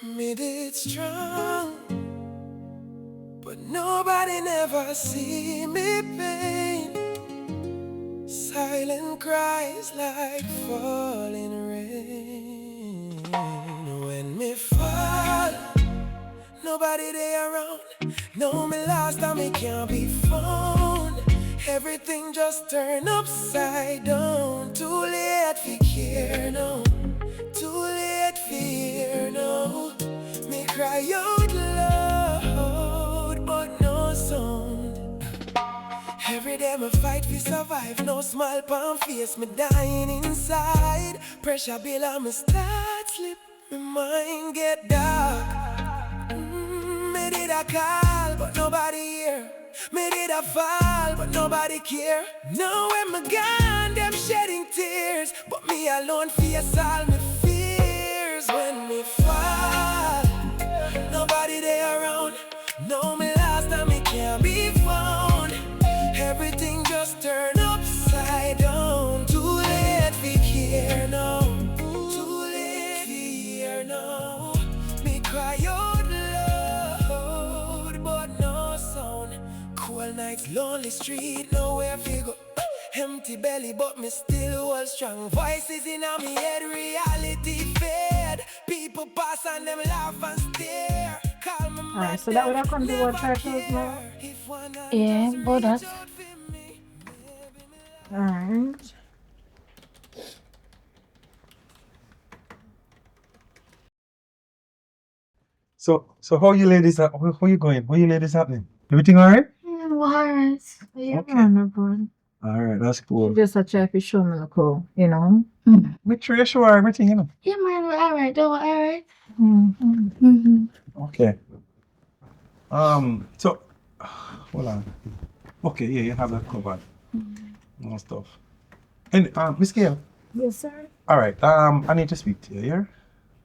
Made it strong, but nobody never see me pain. Silent cries like falling rain. When me fall, nobody there around. Know me lost and me can't be found. Everything just turned upside down. Too late for care now. Too late for fear now. Me cry out loud, but no sound. Every day me fight for survive. No smile on face, me dying inside. Pressure build and me start slip. My mind get dark. Me did a call, but nobody here. Me did a fall, but nobody care. Now when me gone, them shedding tears, but me alone face all me fears. When me fall, nobody there around. Know me lost and me can't be found. Everything just turned upside down. Too late for care now. Too late for fear now. Me cry out loud, but no sound. Cold nights, lonely street, nowhere to go. Empty belly, but me still hold strong. Voices in my head, reality fade. People pass and them laugh and stare. Call me Alright, so that would have come to what titles now. Yeah, but that. Alright. So how you ladies are, how you going? How you ladies happening? Everything all right? Yeah, well, alright. Yeah, Okay. man, no problem. All right, that's She cool. just a try to show me the cool, you know. Make sure you show her everything, you know. Yeah, man, we're alright. Don't we're alright. Mm-hmm. Mm-hmm. Okay. So hold on. Okay, yeah, you have that covered. No stuff. And Miss Gail. Yes, sir. All right. I need to speak to you. Yeah.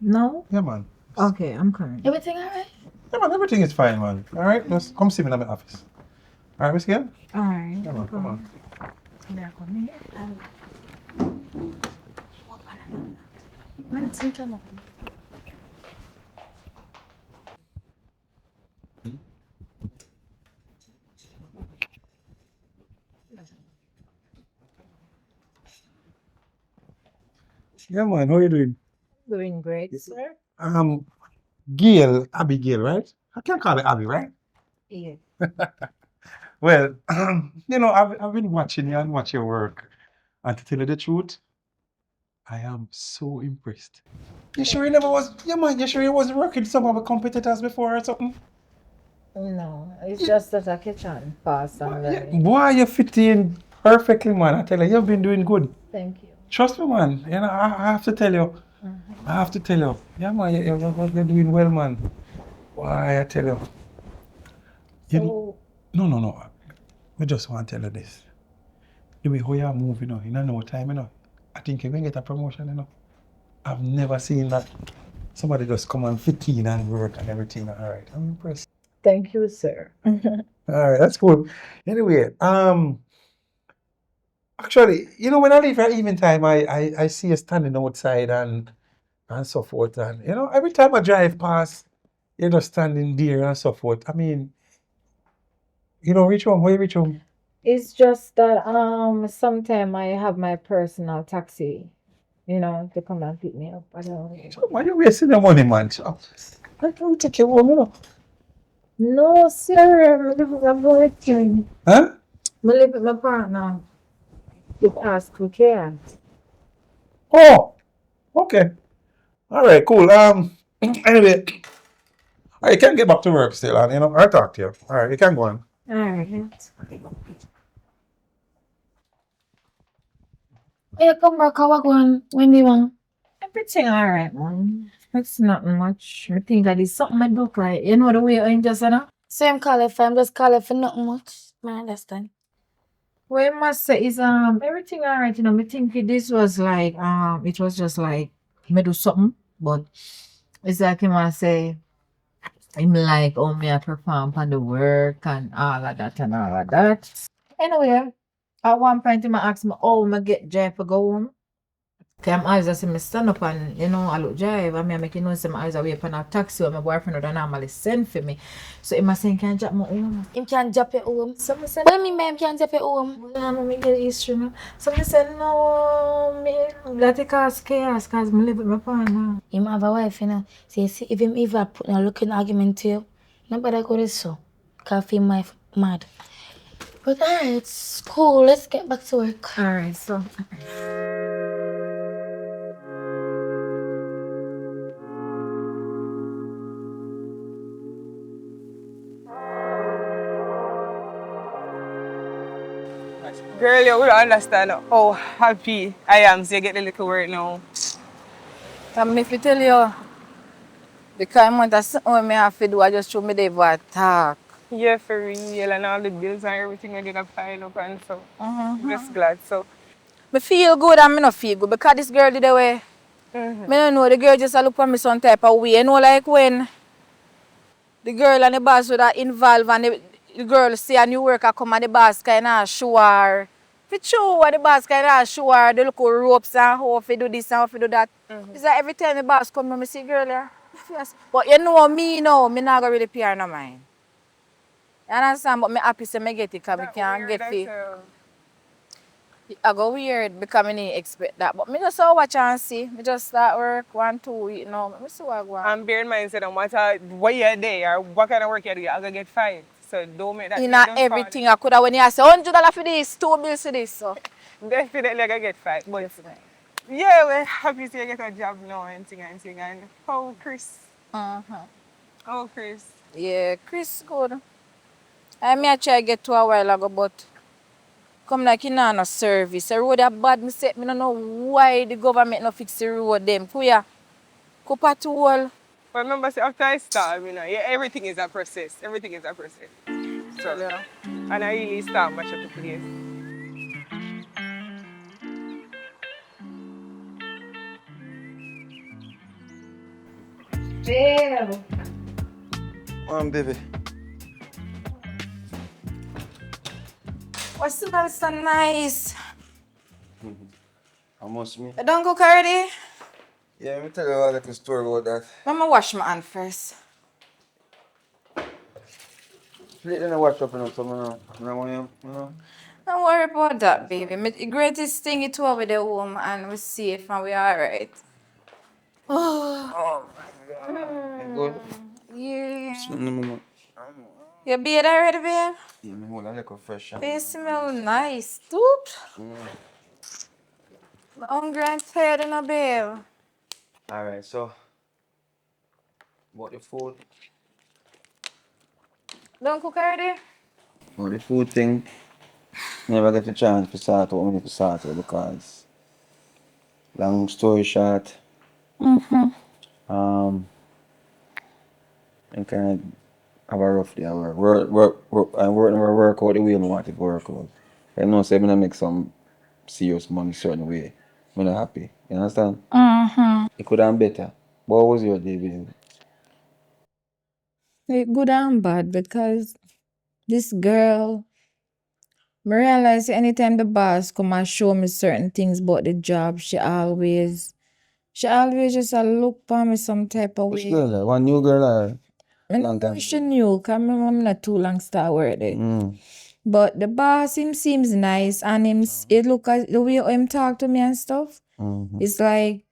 No? Yeah, man. Okay, I'm coming. Everything alright? Yeah, man. Everything is fine, man. All right. Just come see me in my office. All right, Miss Gail. Alright. Yeah, man. Come on. Yeah, come here. Yeah, man. How you doing? Doing great, sir. Gail, Abigail, right? I can't call it Abby, right? Yeah. Well, I've been watching you and watch your work, and to tell you the truth, I am so impressed. You sure you never was? Yeah, man. You sure you wasn't working with some of our competitors before or something? No, it's just that I catch on fast and Yeah, very. boy, you fit in perfectly, man. I tell you, you've been doing good. Thank you. Trust me, man. I have to tell you. I have to tell you. Yeah, man. You're doing well, man. Why, I tell you. So, No. We just want to tell you this. The way how you're moving, in no time, I think you're going to get a promotion, I've never seen that. Somebody just come and fit in and work and everything. All right, I'm impressed. thank you, sir. All right, that's cool. Anyway, actually, when I leave at evening time, I see you standing outside and so forth. And, every time I drive past, you're just standing there and so forth. I mean, reach home. Where you reach home? It's just that sometime I have my personal taxi, to come and pick me up. I don't know. So, why you wasting the money, man? So, I can take you home, No, sir. I'm working. Huh? I live with my partner. You ask who can. Oh, okay. All right, cool. Anyway, all right, you can get back to work still, and I'll talk to you. All right, you can go on. All right. Yeah, come back. How are going? When do you want? Everything all right, man. It's nothing much. I think that is something I look like. You know the way I just said, Same call if I'm just calling for nothing much. I understand. what I must say is everything all right. I think this was like it was just like me do something, but it's like him I say him like me I perform on the work and all of that and all of that. Anyway, at one point him asked me, oh, me get Jeff to go home. I'm always I say me stand up and you know I look drive and me make you know say I always away upon a taxi or my boyfriend would normally send for me. So him a say can drop my home. Him can drop your home. So me say What do you mean by him can drop your home? no, me get history now. So me say no, me that it cause chaos cause me live with my partner. Him have a wife, you know. So you see, if him ever put a looking argument to you, nobody go this so. Cause him wife mad. But alright, it's cool. Let's get back to work. Alright, so Girl, you would understand how happy I am to get the little work now. And if I tell you, the kind of that's something I have to do, I just show me the attack. Yeah, for real, and all the bills and everything I get a pile up and so. Just glad so. I feel good and I not feel good because this girl did the way. I don't know, the girl just look for me some type of way. You know, like when the girl and the boss would are involved and the girl see a new worker come and the boss kind of show her. For true, what the boss kind of show her, the little ropes and how to do this and how to do that. It's like every time the boss come, I see girl there. Yes. But you know me now, me not really pay her no mind. You understand? But me happy to me get it because me can't get it. I go weird because I didn't expect that. But me just watch and see. Me just start work 1, 2 weeks now. Me see what I go on. And bear in mind, say, no matter what you're there or what kind of work you do, you're going to get fired. So don't make that. In everything I could have when you say $100 for this, 2 bills for this. So. Definitely going to get fired. But yeah, we're happy to get a job now and thing and thing. And how Chris? Oh, Chris. Yeah, Chris good. I may try to get to a while ago, but come like in no service. The road are bad. Me say, me don't know why the government no fix the road them. Kuya, Kupa to all. But remember, say, after I start, you know, yeah, everything is a process. Everything is a process. So, Yeah. and I really start much of the place. Babe. Baby. What's that so nice? How much me? You don't cook already? Yeah, let me tell you a little story about that. Mama wash my hand first. Plate then I wash up enough, so I want you know. Don't worry about that, baby. The greatest thing is to have with the home and we're safe and we're alright. Oh, Good. yeah. Mm. You bathed already, babe? Yeah, me hold a little fresh. They smell nice, too. I'm hungry and tired, now, babe. Alright, so about the food. Don't cook already? About the food thing. Never get a chance to start what we need to start with because long story short. I kind of have a rough day at work. I'm working my work out the way I want it to work out. I know say I'm gonna make some serious money certain way. I'm not happy. You understand? It could have been better. But what was your day, baby? Good and bad because this girl, I realize anytime the boss come and show me certain things about the job, she always just look for me some type of Which way. girl? One new girl or long time? She knew, because I'm not too long start work there. But the boss, him seems nice and it look as the way him talk to me and stuff. It's like,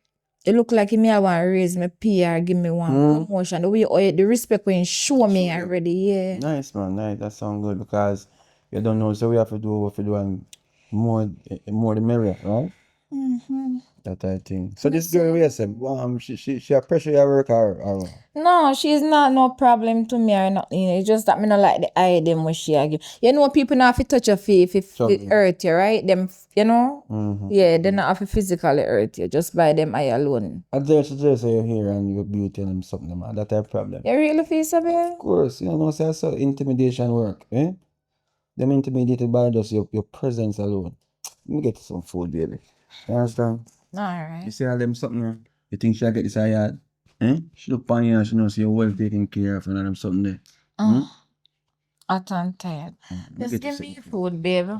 it look like he may want to raise my pay or give me one promotion. The respect when he show me already, yeah. Nice, man. Nice. That sounds good because you don't know, so we have to do what we do and more the merrier, right? That I think. So this girl, we said, she a pressure your work or No, she's not no problem to me or nothing. It's just that me not like the eye them when she give. You know people not have to touch your face if it hurt you, right? Them, you know? Yeah, they not have to physically hurt you just by them eye alone. I dare suggest you're here and you're beauty and them something, man. That type of problem. You really feel so, babe? Of course, you know, say so intimidation work, eh? Them intimidated by just your presence alone. Let me get you some food, baby. You understand? Alright. You see all them something there? You think she'll get this yard? Eh? She look on you and she knows you're well taken care of and all them something there. Hot and tired. Let me Just get you give me something. food, babe.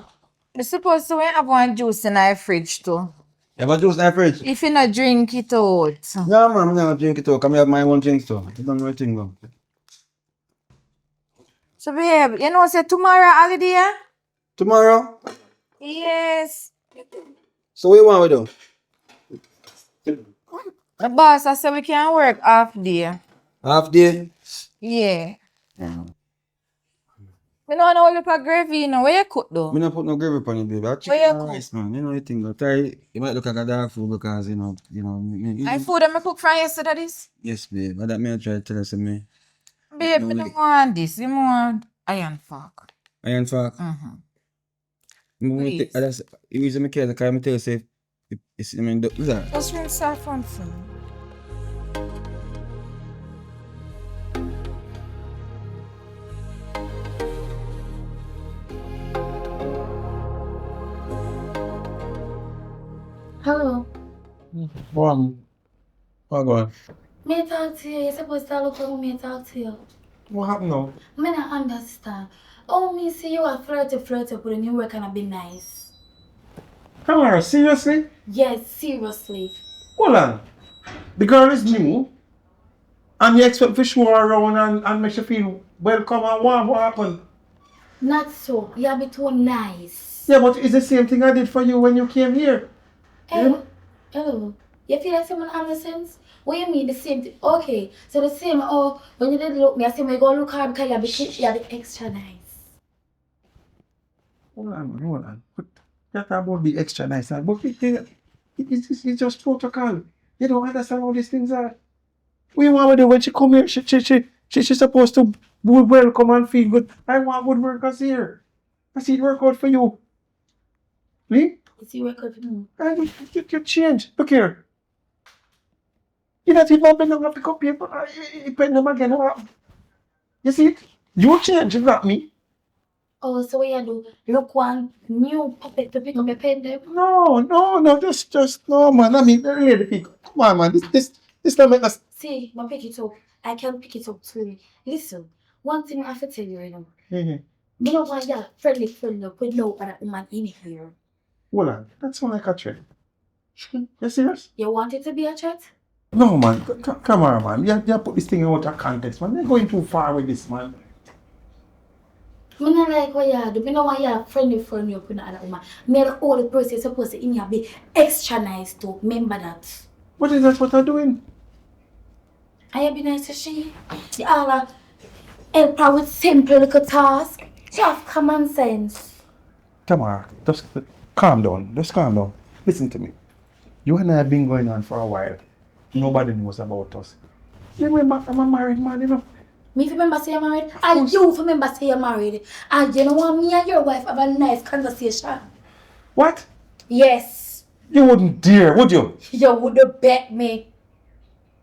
You supposed to have one juice in our fridge too. You have a juice in the fridge? If you not drink it out. Yeah, man, I'm gonna drink it too. Come here, have my own drink too. You don't know the thing, though. So babe, you know say tomorrow holiday? Eh? Tomorrow? Yes. So what you want to do? The boss I said we can work half day. Half day? Yeah. Yeah. Me know no look at gravy, you know. Where you cook though? Me not put no gravy on it, baby. I Where chicken you and cook? rice, man. You know the thing, though. Try, you might look like a dog food because, I food that me cook from yesterday this. yes, babe. But that me I try to tell you, me. Babe, me don't want this. You want iron fork. Iron fork. Please. I just, the reason I care, because I tell you, say, it's, I mean, who's that? Just rinse saffron for me. Hello. What going? May I talk to you? You're supposed to look for me to talk to you. What happened now? I don't understand. Oh, me see you are flirty, but then you work and be nice. Tamara, seriously? Yes, seriously. Hold on. The girl is new, and you expect to show her around and make her feel welcome and warm. What happened? Not so. You have been too nice. Yeah, but it's the same thing I did for you when you came here. Hey, hello. You feel like someone understands? What you mean the same thing? Okay, so the same. Oh, when you did look me, I say, we go look hard because you be extra nice. Hold on. But that about be extra nice, but it's just protocol. You don't understand how these things are. What you want to do when she come here? She's supposed to be welcome and feel good. I want good workers here. I see it work out for you. Me? It's your record for me. And you change. Look here. You're not even been able to pick up paper. You pen them again. You see it? You change, not me. Oh, so what you do? Look one new puppet to pick up your pen there. No, just no, man. I mean, really, people. Come on, man. This don't make us. See, I pick it up. I can pick it up too. Listen, one thing I have to tell you right now. You know why you're friendly with no other woman in here. Hold on. That's not like a threat. You serious? You want it to be a threat? No, man. Come on, man. You put this thing out of context, man. You're going too far with this, man. I don't like what you do. I know why you're friendly with another woman. Me the only person you're supposed to in here be extra nice to. Remember that. What is that what I'm doing? And you be nice to she. You all help her with simple little tasks. She have common sense. Tamara, just calm down. Just calm down. Listen to me. You and I have been going on for a while. Nobody knows about us. You remember, I'm a married man, you know. Me if you remember say you're married, and you remember say you're married. And you know what, me and your wife have a nice conversation. What? Yes. You wouldn't dare, would you? You would have bet me.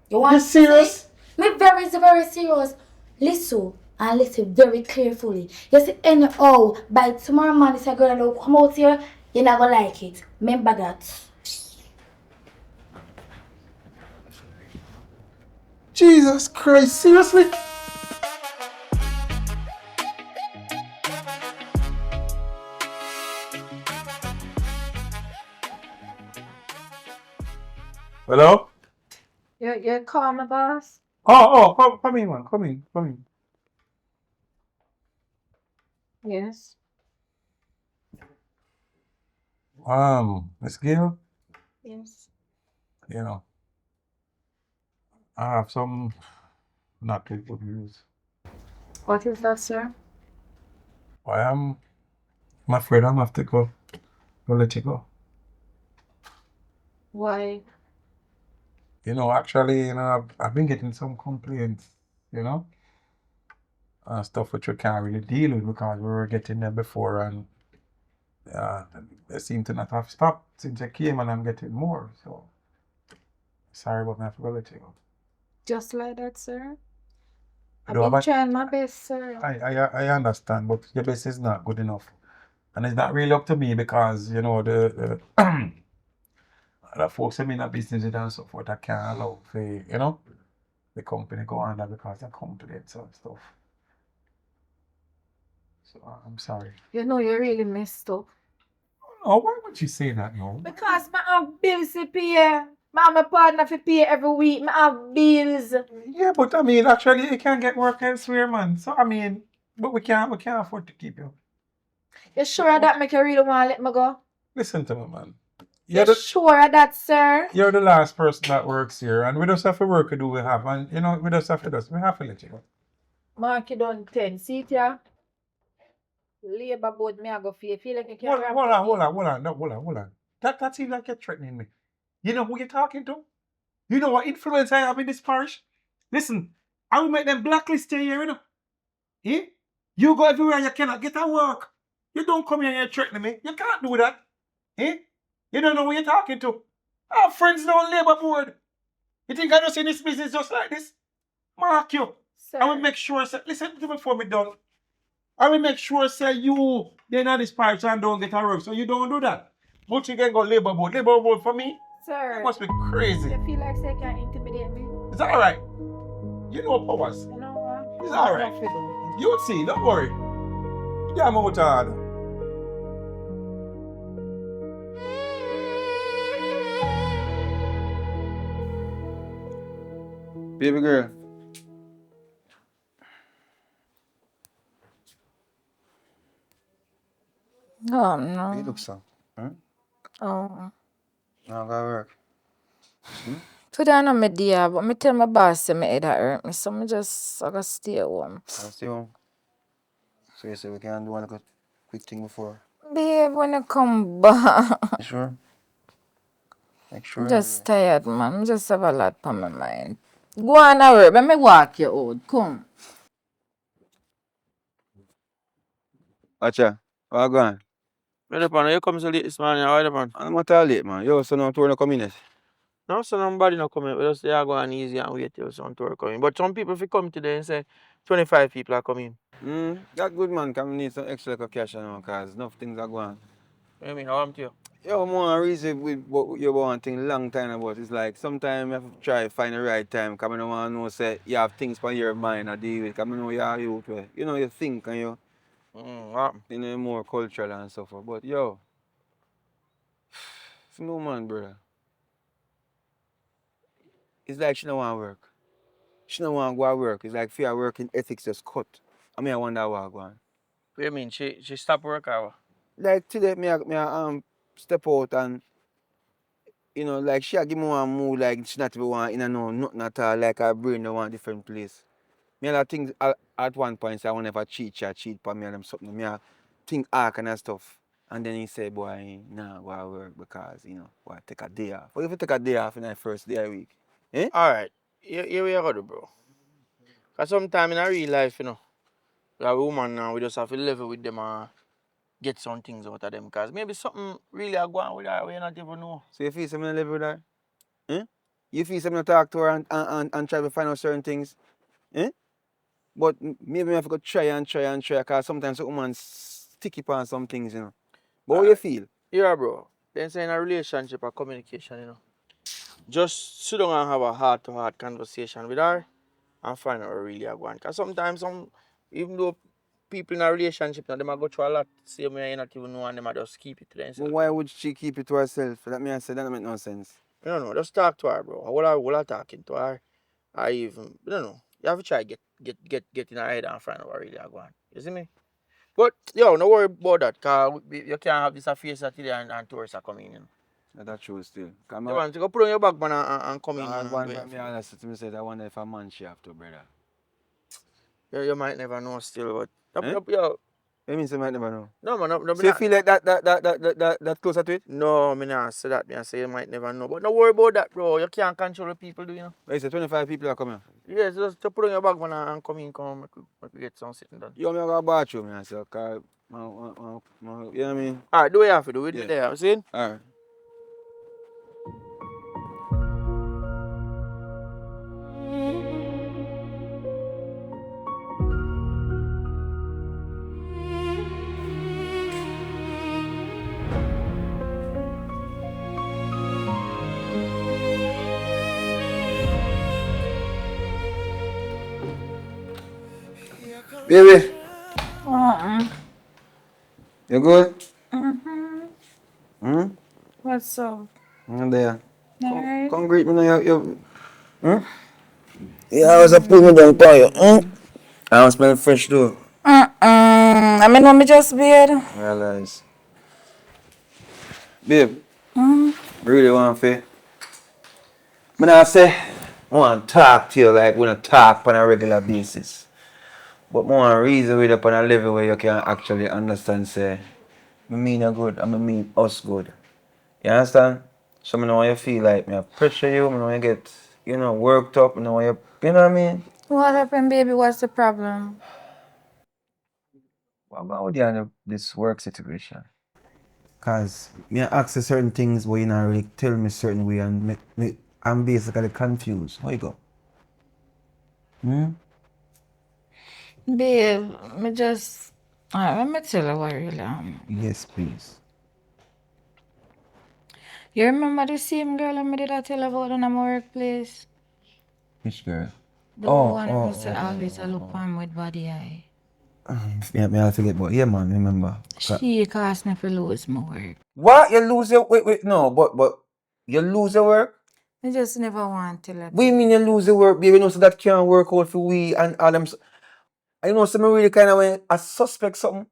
You want You serious? to see? Me very serious. Listen, and listen very carefully. You see, anyhow, by tomorrow morning, if you're going to come out here, you're not going to like it. Remember that. Jesus Christ, seriously? Hello? You call my boss? Come in, man. Come in. Yes. Miss Gail, Yes. you know, I have some not too good news. What is that, sir? I'm afraid I'm have to go let you go. Why? You know, actually, I've been getting some complaints, stuff which we can't really deal with because we were getting them before and they seem to not have stopped since I came and I'm getting more. So, sorry, but I have to go let you go. Just like that, sir? I've No, been but trying my best, sir. I understand, but your best is not good enough. And it's not really up to me because, the the folks I'm in a business with and so forth, I can't allow for, the company go under because of complaints and stuff. So I'm sorry. You know you really messed up. No, why would you say that now? Because I have bills to pay. I have my partner to pay every week. I have bills. Yeah, but I mean, actually, you can't get work elsewhere, man. So I mean, but we can't afford to keep you. You sure that make you really want to let me go? Listen to me, man. You sure of that, sir? You're the last person that works here, and we just have to work to do we have, and you know, we just have to let you go. Mark, you done 10. See it, yeah? Labor board, me I go feel like you can't Hold on, no, hold on. That seems like you're threatening me. You know who you're talking to? You know what influence I have in this parish? Listen, I will make them blacklist you here, you know. Eh? You go everywhere you cannot get a work. You don't come here and threaten me. You can't do that. Eh? You don't know who you're talking to. I have friends now on labor board. You think I just in this business just like this? Mark you. Sir. I will make sure, say, listen to me before me done. I will make sure, say, you, they're not this parish and don't get a work. So you don't do that. But you can go labor board. Labor board for me? Sir. You must be crazy. You feel like say you can intimidate me? It's alright. You know powers. You know what? It's alright. You'll see, don't worry. Yeah, I'm out of order. Baby girl. Oh, You no. look so. Huh? Oh. Now go work. Today I know me dear, but me tell my boss say my head a hurt me, so me just I gotta stay home. I'll stay home. So you say we can do one quick thing before. Babe, when you come back, You sure? Make sure. I'm just tired, man. I just have a lot on my mind. Go on a work, let me walk you out. Come. Acha, what going? Where the pan? You come so late this morning, why the pan? I'm not late, man. Yo, so now tour no come in yet. No, so nobody not coming. We just say I go on easy and wait till some tour coming. But some people if you come today and say 25 people are coming. That good man, can we need some extra little cash now, cause enough things are going. I mean, how am to you? Yo, more reason with what you want thing long time about. It's like sometimes you have to try to find the right time. Cause I don't want to know say you have things on your mind or deal with. Cause I know you are youth way. You know you think and What? you know more cultural and so forth. But yo, it's no man, brother. It's like she don't want to work. She don't want to go to work. It's like fear working ethics just cut. I mean I wonder what go on. What do you mean? She stopped work or what? Like today step out and you know, like she a give me one move like she not even want, you know, nothing at all, like her brain don't want different place. Me and I think at one point say I want never cheat for me and them something. Me I think arc and stuff. And then he say, boy, nah, go to work because, you know, boy, take a day off. What if you take a day off in the first day of the week? Eh? Alright. Here we go, bro. Because sometimes in a real life, you know, we are woman now, we just have to level with them and get some things out of them. Because maybe something really are going with her, we not even know. So you feel something live with her? Eh? You feel something talk to her and try to find out certain things? Eh? But maybe I have to try because sometimes a woman sticky on some things, you know. But what you feel? Yeah, bro. Then say in a relationship or communication, you know. Just sit down and have a heart-to-heart conversation with her and find out what really are going. Because sometimes even though people in a relationship now, they might go through a lot, same way you not even know and they might just keep it to But themselves. why would she keep it to herself? That me I say that don't make no sense. I don't know, just talk to her, bro. What I talking to her? I even, I don't know. You have to try get in her head and find out what really are going. You see me? But, yo, no worry about that, because you can't have this face today and tourists are coming in. That's true still. You want to go put on your back, man, and come in. One time me honest to me say I wonder if a man she have to, brother. You might never know still, but Eh? yo. You mean you might never know? No, man, no, So you feel like that closer to it? No, me not say that. Me I say you might never know. But don't worry about that, bro. You can't control the people, do you know? Wait, so 25 people are coming. Yes, just to put on your bag, man, and come in, make we get some sitting done. You want me to go to the bathroom, man, so, cause, you know what I mean? Alright, do what you have to do with me Yeah. there, see? Alright. Baby, you good? Hmm? What's up? I'm there. Alright. Come greet me now. Hmm? Yeah, I was a pull me down by you. Hmm? I don't smell fresh though. I mean, when me just bed. Realize. Babe, Mm. really want to. But I say, I want to talk to you like we don't talk on a regular basis. But I want to reason with you on a level where you can actually understand, say, I mean you good, and I mean us good. You understand? So I know how you feel like me I pressure you, I know you get, worked up, I know you know what I mean? What happened, baby? What's the problem? What about you and this work situation? Cause me I ask you certain things but you not really tell me certain way and I'm basically confused. How you go? Hmm? Babe, me just. Let me tell you what really Yes, please. You remember the same girl I did I tell about in my workplace? Which girl? The Oh, one oh, who said always I look on with body eye. Yeah, me I forget, but yeah, man, remember. She caused me to lose my work. What? You lose your wait, no, but you lose your work? I just never want to let What do you it. mean you lose your work, baby? You know, so that can't work out for we and all them. I know some really kind of way I suspect something,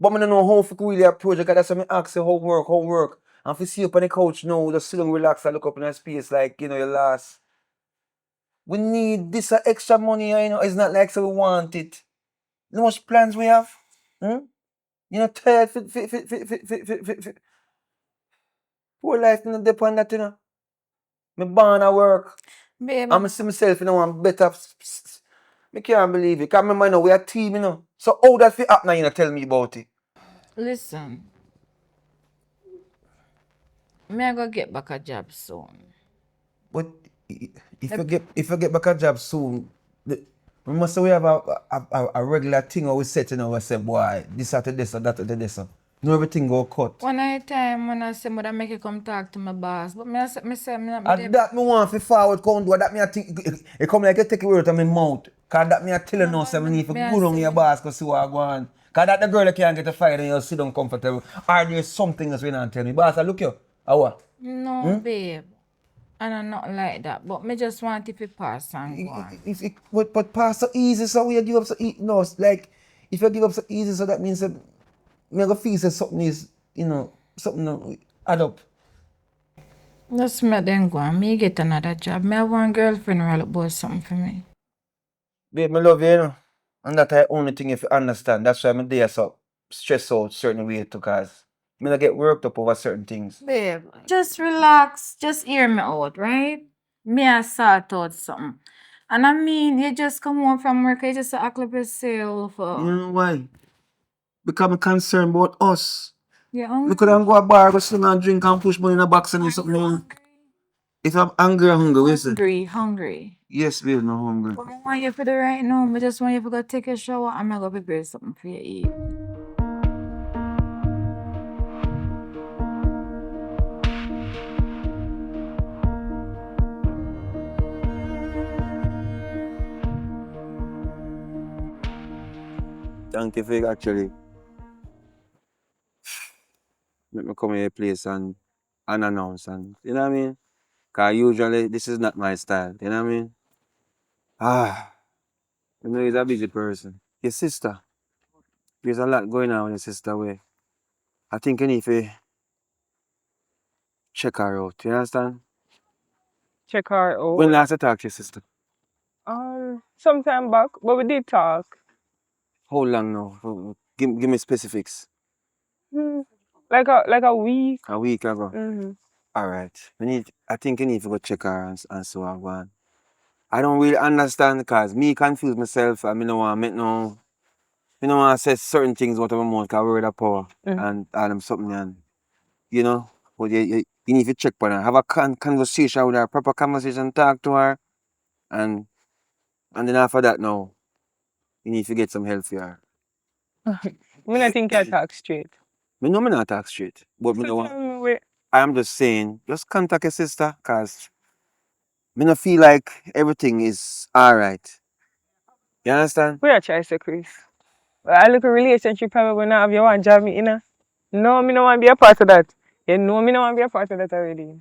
but I don't know how to really approach it. That's why I ask you how work. And if you see up on the couch now, just sit down, relax, and look up in the space like you lost. We need this extra money, it's not like so we want it. You know how much plans we have? Hmm? You know, tired poor life no depend on that, Me born at work. Babe, I'm see myself, I'm better. Me can't believe it. Cause remember, we are a team, So how that fit happen, tell me about it. listen. Me I go get back a job soon. But if The- you get back a job soon, we must say we have a regular thing or we set we say, boy, this or this or that or this. No everything go cut. One night time when I say I make you come talk to my boss, but me say me not me And that me want to forward come do that me I think it come like you take it out of my mouth. Cause that me I tell you now, so me need to go down your boss cause see what I go on. Cause that the girl that can't get a fight and you sit down comfortable. Or there's something else we not tell me. Boss, I look you. How what? No, babe. And I'm not like that. But me just want if it pass and go on. But pass so easy, so we give up so easy. No, it's like if you give up so easy, so that means that me I go feel say something is, something add up. Just me then go on. Me get another job. Me have one girlfriend who look about something for me. Babe, me love you, And that's the only thing if you understand. That's why I'm there so stress out certain way too, cause me not get worked up over certain things. Babe, just relax. Just hear me out, right? Me I sort out something. And I mean, you just come home from work, you just act like yourself. You know why? Because I'm concerned about us. You We hungry? could have go a bar, go sit down and drink and push money in a box and something. If I'm angry or hungry, what is it? Hungry. Yes, babe, no hungry. But I want you for the right now. I just want you to go take a shower and I'm gonna prepare something for you to eat. Thank you for actually let me come to your place and unannounced and you know what I mean? Cause usually this is not my style, you know what I mean? Ah, he's a busy person. Your sister, there's a lot going on with your sister way. I think you need to check her out, you understand? Check her When out. last I talked to your sister? Sometime back, but we did talk. How long now? Give me specifics. Hmm. Like a week. A week ago. Mm-hmm. Alright. I think you need to go check her and so on. I don't really understand because me confuse myself and me no want make no me no want to say certain things what I'm because word of power Mm. and all them something and you know. But you need to check on her. Have a conversation with her, proper conversation, talk to her and then after that now you need to get some help for her. Me not think I talk straight. Me not talk straight. But me So no tell want me where. I'm just saying, just contact your sister because me no feel like everything is alright. You understand? Where I try to Chris. I look a relationship probably when I have you want to job me in. No, me no want to be a part of that. You know me no want to be a part of that already.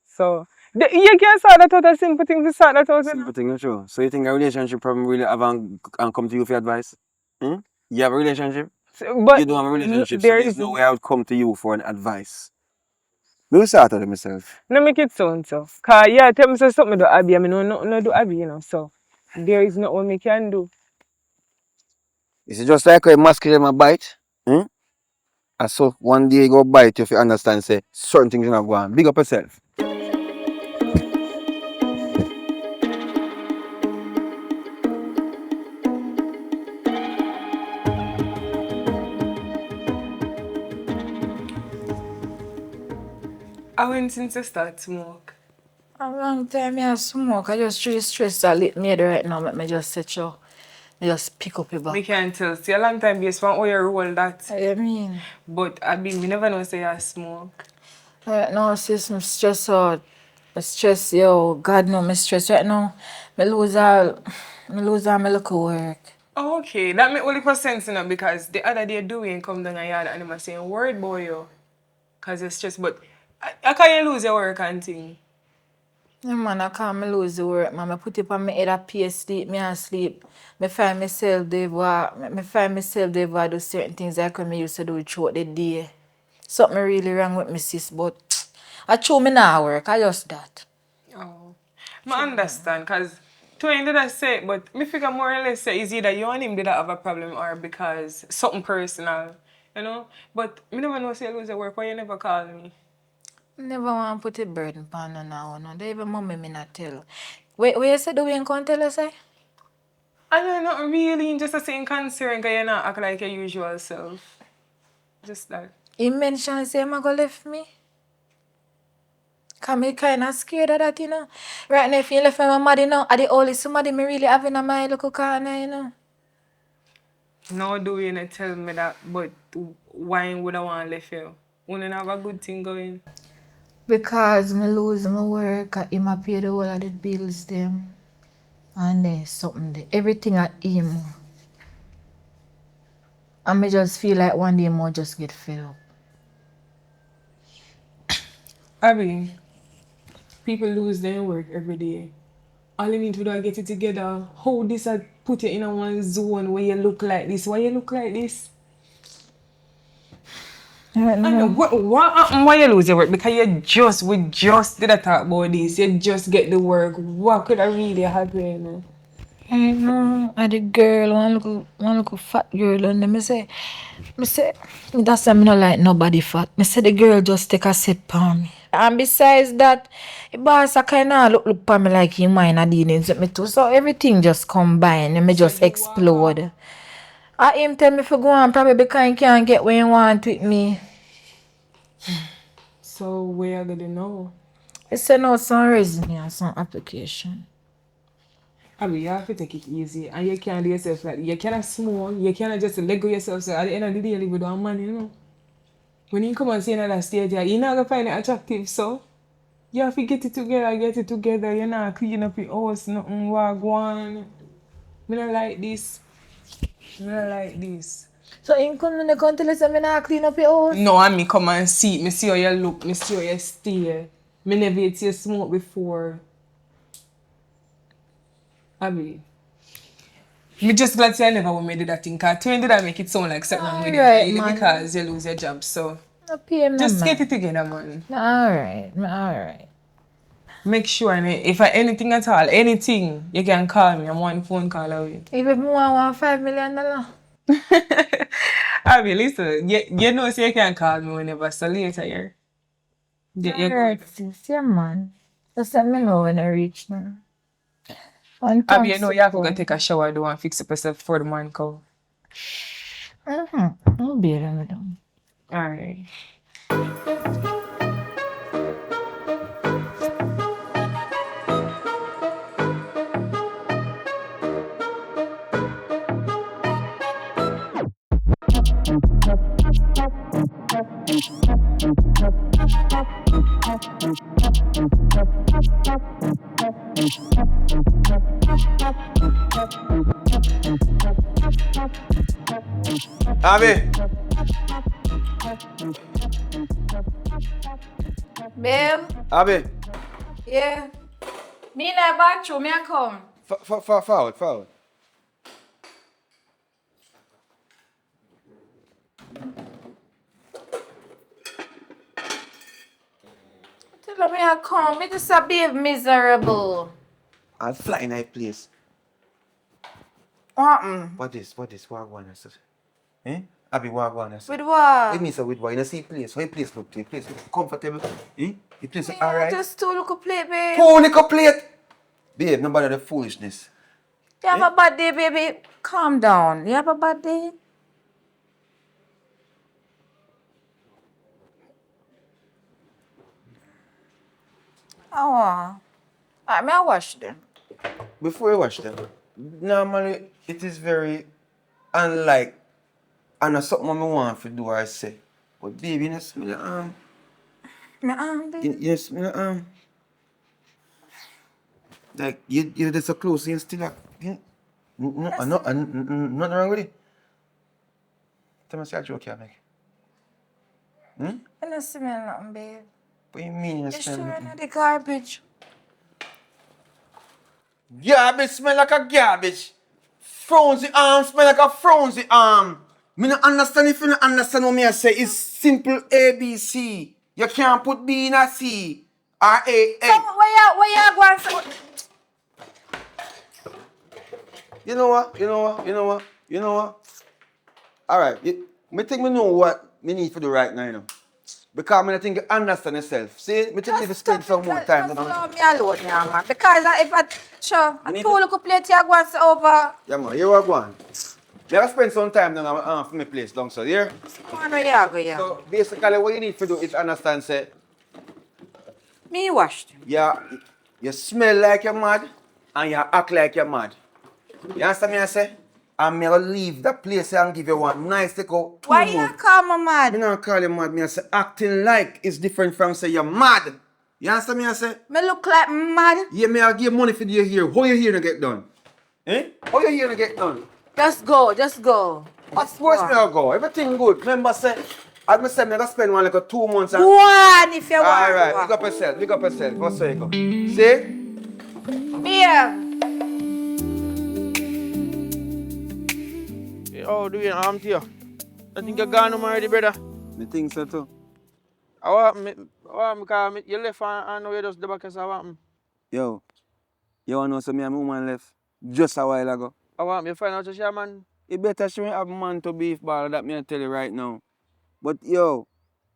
So, you can sort that out a simple thing to sort that out. Simple thing, not true. So you think a relationship problem really have and come to you for advice? Hmm? You have a relationship? But You don't have a relationship, so there there's is no way I would come to you for an advice. Do sort of myself. no make it sound so. Cause yeah, tell me say something do Abby, I mean no do Abby, you know. So there is not what me can do. Is it just like a mosquito my bite? Hmm? And so one day you go bite you if you understand say certain things are not going. Big up yourself. I went since I start smoke. A long time I smoke. I just really stressed a little me right now. Make me just set you. Me just pick up your Me back. can't tell. See a long time based on how you roll that. I mean, But I mean me never know say I smoke. right now sis, I'm stressed out. I stress, yo, God know me stress right now. Me lose all my little work. Oh, okay, that make only sense enough because the other day doing come down a yard and him a saying word boy yo. Cause it's just but I can you lose your work and thing. Yeah, man, I can't me lose the work, man. I put it on my head, I pay sleep, me and sleep. Me find myself there, me find myself there, I do certain things like when me used to do throughout the day. Something really wrong with me, sis, but I show me now work, I just that. Oh. I understand cause to him did I say it, but me figure more or less say is either you and him did have a problem or because something personal. You know? But me never know say you lose your work, why you never call me? Never want to put a burden on no now, no. They even mommy me not tell. Wait, you say the way you can't tell us, eh? I know not really just a saying concern cause you not act like your usual self. Just that. He mentioned say I'm gonna left me. Cause me kinda scared of that, you know. Right now if you left my mother, you know, are the only somebody me really having in my little corner, you know. No do you not tell me that, but why would I want to leave you? Wouldn't have a good thing going. Because me lose my work, him a pay the whole of the bills them. And then something there. Everything at him. And me just feel like one day more just get fed up. Abby, people lose their work every day. All you need to do is get it together. How this I put you in a one zone where you look like this? Why you look like this? Right I know now, what happened? Why you lose your work? Because we just did a talk about this. You just get the work. What could I really happen? I know, I the girl, one little fat girl, and then me say, that's why me not like nobody fat. Me say the girl just take a sip on me. And besides that, the boss I kinda look upon me like he mind a dealings with me too. So everything just combine and me just explode. I him tell me to go on probably because he can't get what he want with me. So where you gonna know? I send out some resume and some application. I mean, you have to take it easy, and you can't do yourself like you cannot small. You cannot just let go yourself. So at the end of the day, you live with one man, you know. When you come and see another stage, you're not gonna find it attractive. So you have to get it together. Get it together. You're not clean up your house, nothing. Wagwan. Me not like this. Me not like this. So him come in the country and say me not clean up your house? No, and me come and see it. Me see how you look. Me see how you stay. Me never hit you smoke before. I mean. Me just glad say I never want me do that thing. Cause to did I make it sound like something wrong with it. Alright, Really man. because you lose your job. So No pay me, just man. get it together, man. Alright. Make sure if I anything at all, anything, you can call me. I'm one phone call away. Even me want $5 million. I mean, listen, you know, so you can call me whenever. So later, yeah. You Alright, sis. Yeah, man. Just let me know when I reach now. And I mean, you thanks know, for you have to go calling. take a shower, do and fix up yourself before the man come. I'll be there with them. Alright. Abby, Babe, Abby, yeah. Me in the bathroom, me a come. forward. Tell me I come. Me just a babe miserable. I'll fly in that place. What happened? What this? What I want to say? Eh? Abby, what I want to say? With What what? mean say with what? You know see place? How your place look? The place look comfortable? Eh? The place Me alright? just two little plate, babe. Two little plate! Babe, no bother the foolishness. You have a bad day, baby. Calm down. You have a bad day? Oh. Alright, me I wash them. Before you wash them, normally it is very unlike and it's something I want to do or say. But baby, you know smell your arm. Me baby. You smell your arm. Like you're just so close, you still like nothing wrong with it. Tell me say a joke you make. I don't smell nothing, babe. What do you mean you You smell sure nothing? not the garbage? Garbage smell like a garbage. Frozen arm smell like a frozen arm. Me not understand if you not understand what me I say. It's simple ABC. You can't put B in a C or A. So, where you going? So, You know what? Alright, me think me know what me need to do right now, you know. Because I think you understand yourself. See, me think if you spend some more time. Just allow me alone, yeah, man. Because if I, sure, I two little plate you go and say over. Yeah, man, here we go on. Me have spend some time now for my place down so here. Come on, where you go, yeah. So basically what you need to do is understand, say, Me wash them. yeah, you smell like you're mad and you act like you're mad. You understand me I say? And me will leave the place and give you one nice little 2 Why months. you call me mad? Me not call you mad, me I say acting like is different from say you're mad. You understand me I say? Me look like mad? Yeah, me I give money for your hair. How your hair to get done? Eh? How your hair to get done? Just go. Of course me I'll go. Everything good. Remember say, as me say, me gonna spend one like a 2 months and... Go on if you want. Alright, big up yourself. What's so you go? See? Beer. Oh, do you arm to you? I think you're gone home already, brother. Me think so too. Because you left and now you just the back as I want. Yo, you wanna know some me and my woman left just a while ago. I want me find out your man. You better show me have man to beef ball that me I tell you right now. But yo,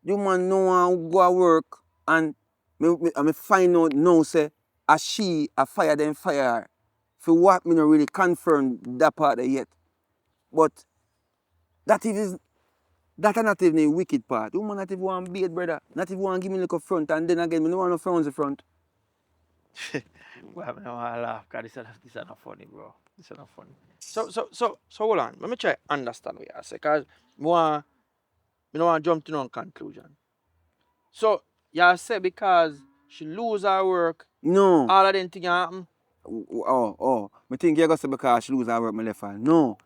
you man no one go to work and me find out now say a she a fire them fire her. For what me not really confirm that part of yet. But that is that are not even a wicked part. Woman not even want beat, brother. Not even want give me like a front and then again me no want no frowns in front. Well, I don't want to laugh because this is not funny, bro. This is not funny. So hold on. Let me try to understand what you say. Because I don't want to jump to no conclusion. So, you say because she lose her work, No. all of them things happen? Me think you're going to say because she lose her work, me left her. No.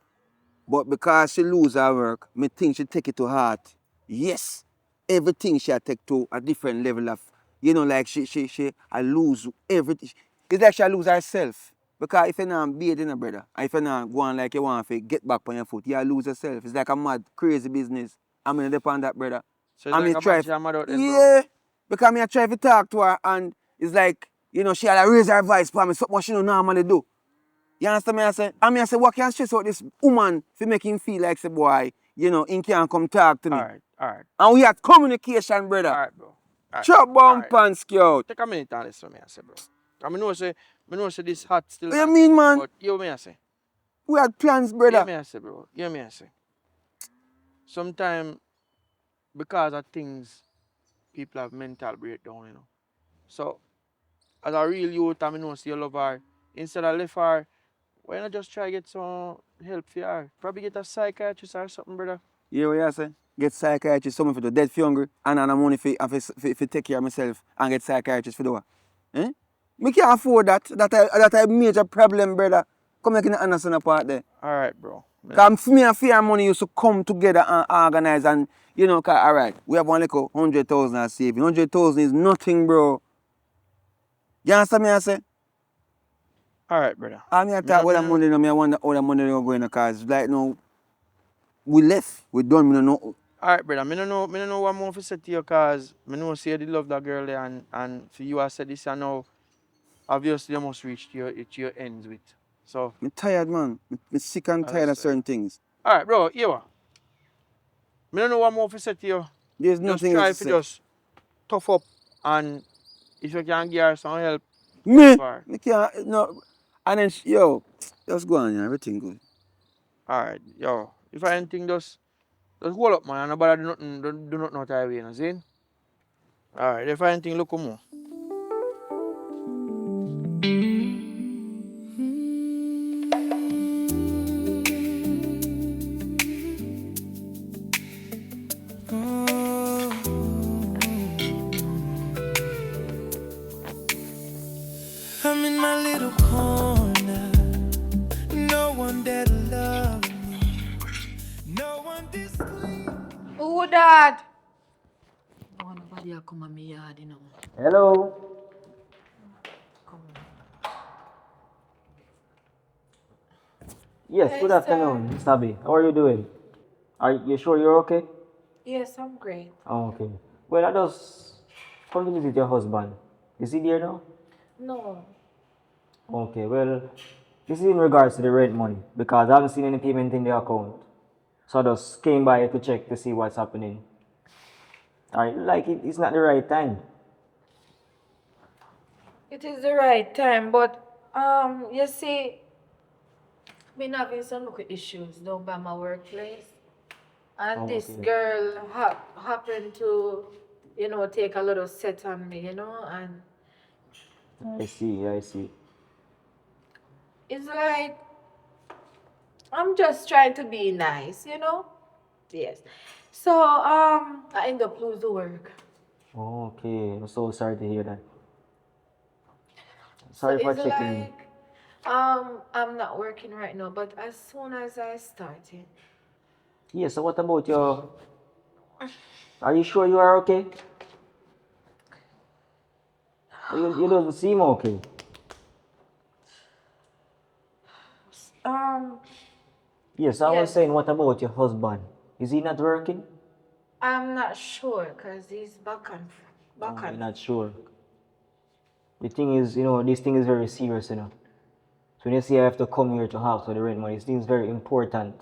But because she lose her work, me think she take it to heart. Yes. Everything she take to a different level of, like she lose everything. It's like she lose herself. Because if you're not bathing, brother, and if you're not going like you want to get back on your foot, you lose yourself. It's like a mad, crazy business. I'm going to depend on that, brother. So it's like a bad jam out then, yeah. Because I try to talk to her and it's like, she had to raise her voice for me, something she don't normally do. You understand me? I say, what can stress out this woman to make him feel like, say, boy, he can't come talk to me. Alright. And we had communication, brother. Alright, bro. Chop bump and scout. Take a minute and listen to me, I say, bro. I know say this hot still. What you mean, man? But hear me, I say. We had plans, brother. Hear me, I say, bro. Hear me, I say. Sometimes, because of things, people have mental breakdown, So, as a real youth, I know see you love her. Instead of left her, why not just try to get some help for her? Probably get a psychiatrist or something, brother. Yeah, what you say? Get psychiatrist, something for the dead for hungry, and I'm money for take care of myself and get psychiatrist for the what? Eh? Me can't afford that. That a major problem, brother. Come make you understand the part there. Alright, bro. Because for me and fear money used to come together and organize and, you know, cause, all right, we have one little 100,000 as saving. 100,000 is nothing, bro. You understand me I say? Alright, brother. I mean, I thought what that money, I wonder how that money will go in the cars. Like, no, we left. We done, we don't know. Alright, brother. Me no know what more to say to you cause me know say you did love that girl there and for you I said this and now obviously you must reach to your ends with. So I'm tired, man. I'm sick and tired of certain things. alright, bro, here what? Me don't know what more to say to you. There's Just nothing try else to to say. just tough up and if you can give her some help. Me? Far. Me can't, no. And then, yo, just go on, yeah, everything good. Alright, yo. If I anything just hold up man and nobody do nothing do nothing out of way, you know, see? Alright, if I anything look more. I'm in my little corner. No one there to love me. No one discreet. Who that? Oh, nobody a come on me yard, you know. Hello. Yes, Hey, good sir. afternoon, Miss Abby. How are you doing? Are you sure you're okay? Yes, I'm great. Oh, okay. Well, I just come to visit your husband. Is he there now? No. Okay, well, this is in regards to the rent money because I haven't seen any payment in the account. So I just came by to check to see what's happening. It's not the right time. It is the right time, but you see, been having some little issues down by my workplace. And Oh, this okay. girl happened to, you know, take a little set on me, you know, and I see. it's like I'm just trying to be nice, you know? Yes. So I end up losing work. Oh, okay. I'm so sorry to hear that. So Sorry for it's checking in. like I'm not working right now, but as soon as I started, Yeah, so what about your... Are you sure you are okay? You don't seem okay. um Yes, I was yes, saying, what about your husband? Is he not working? I'm not sure because he's back Oh, you're and not sure. The thing is, this thing is very serious, So when you say I have to come here to house for the rent money, this thing is very important.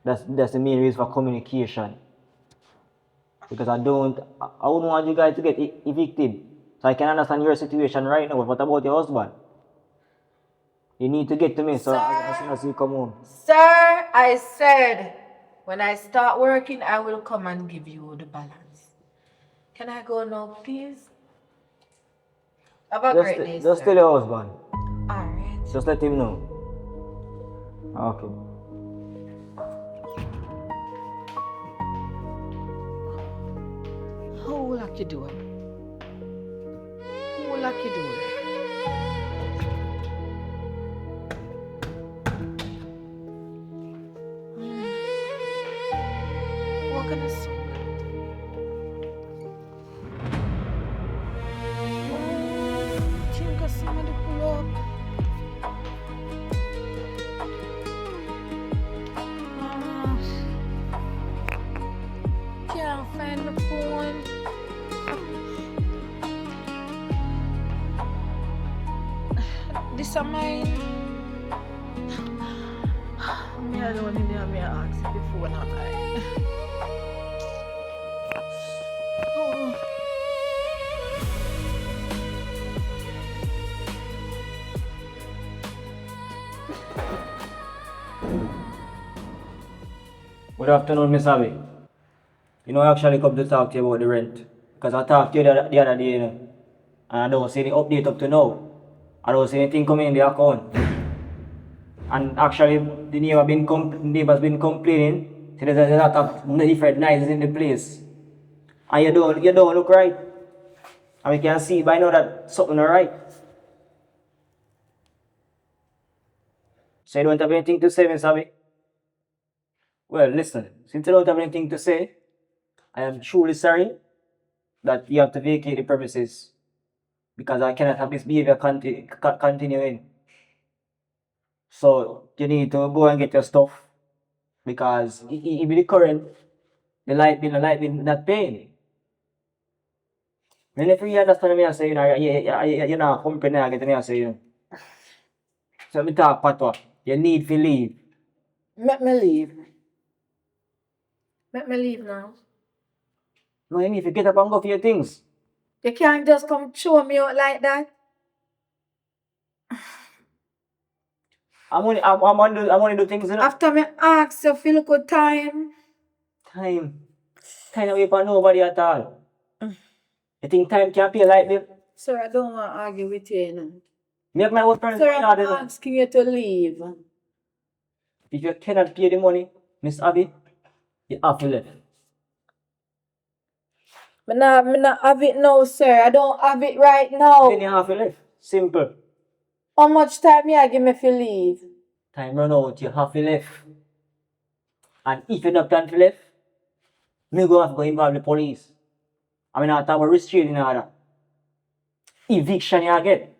That's the main reason for communication. Because I wouldn't want you guys to get evicted. So I can understand your situation right now. But what about your husband? You need to get to me, so as soon as you come home. Sir, I said when I start working, I will come and give you the balance. Can I go now, please? Have a great day, Just sir. tell your husband. All right. Just let him know. Okay. Who lock your door? Who lock your door? What can I say? Oh, think of somebody pull up. Can't find the phone. This is mine. Me alone in here, me ask the phone not mine. Oh. Good afternoon, Miss Abby. I actually come to talk to you about the rent. Because I talked to you the other day, And I don't see any update up to now. I don't see anything coming in the account. And actually, the neighbors been complaining. So there's a lot of different noises in the place. And you don't look right. And we can see by now that something not right. So you don't have anything to say, Miss Abby? Well, listen, since you don't have anything to say, I am truly sorry that you have to vacate the premises because I cannot have this behavior continuing. So you need to go and get your stuff because if the current, the light bill not paying. And if you understand me, I say, you're not company, I get me, I say, so me talk patwa, you need to leave. Let me leave. Let me leave now. No, you need to get up and go for your things. You can't just come show me out like that. I'm only do things, you know. After me ask you for look good time. Time away for nobody at all. You think time can pay light bill? Sir, I don't want to argue with you, you know. Make my own friends. Sir, I'm asking you to leave. If you cannot pay the money, Miss Abby, you have to leave. Me not have it now, sir. I don't have it right now. Then you have to leave. Simple. How much time you give me for leave? Time run out, you have to leave. And if you not plan to leave, me go have to go involve the police. I mean, I have a restraining order. Eviction you get.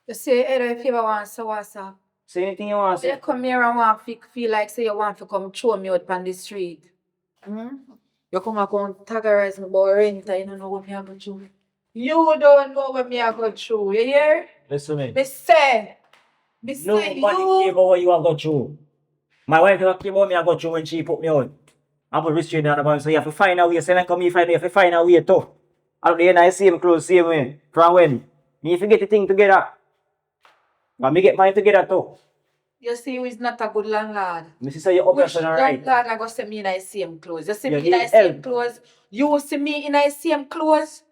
You say if you ever want to what's up. Say anything you want to You say. come here and want to feel like say you want to come throw me out on the street. You come and antagonize me about rent and you don't know what me I go through. You don't know what me I go through, you hear? Listen to me. Me say Nobody you. care about what you have got through. My wife never care about me I got through when she put me out. I put restraining order, so you have to find a way. Say, come here, you have to find a way too. I don't know, same clothes, same way. From when? You have to get the thing together. But me get mine together too. You see, who is not a good landlord. Me see say you operation Which right. landlord I go see me in the same clothes? You see You me in the need same help. clothes? You see me in the same clothes?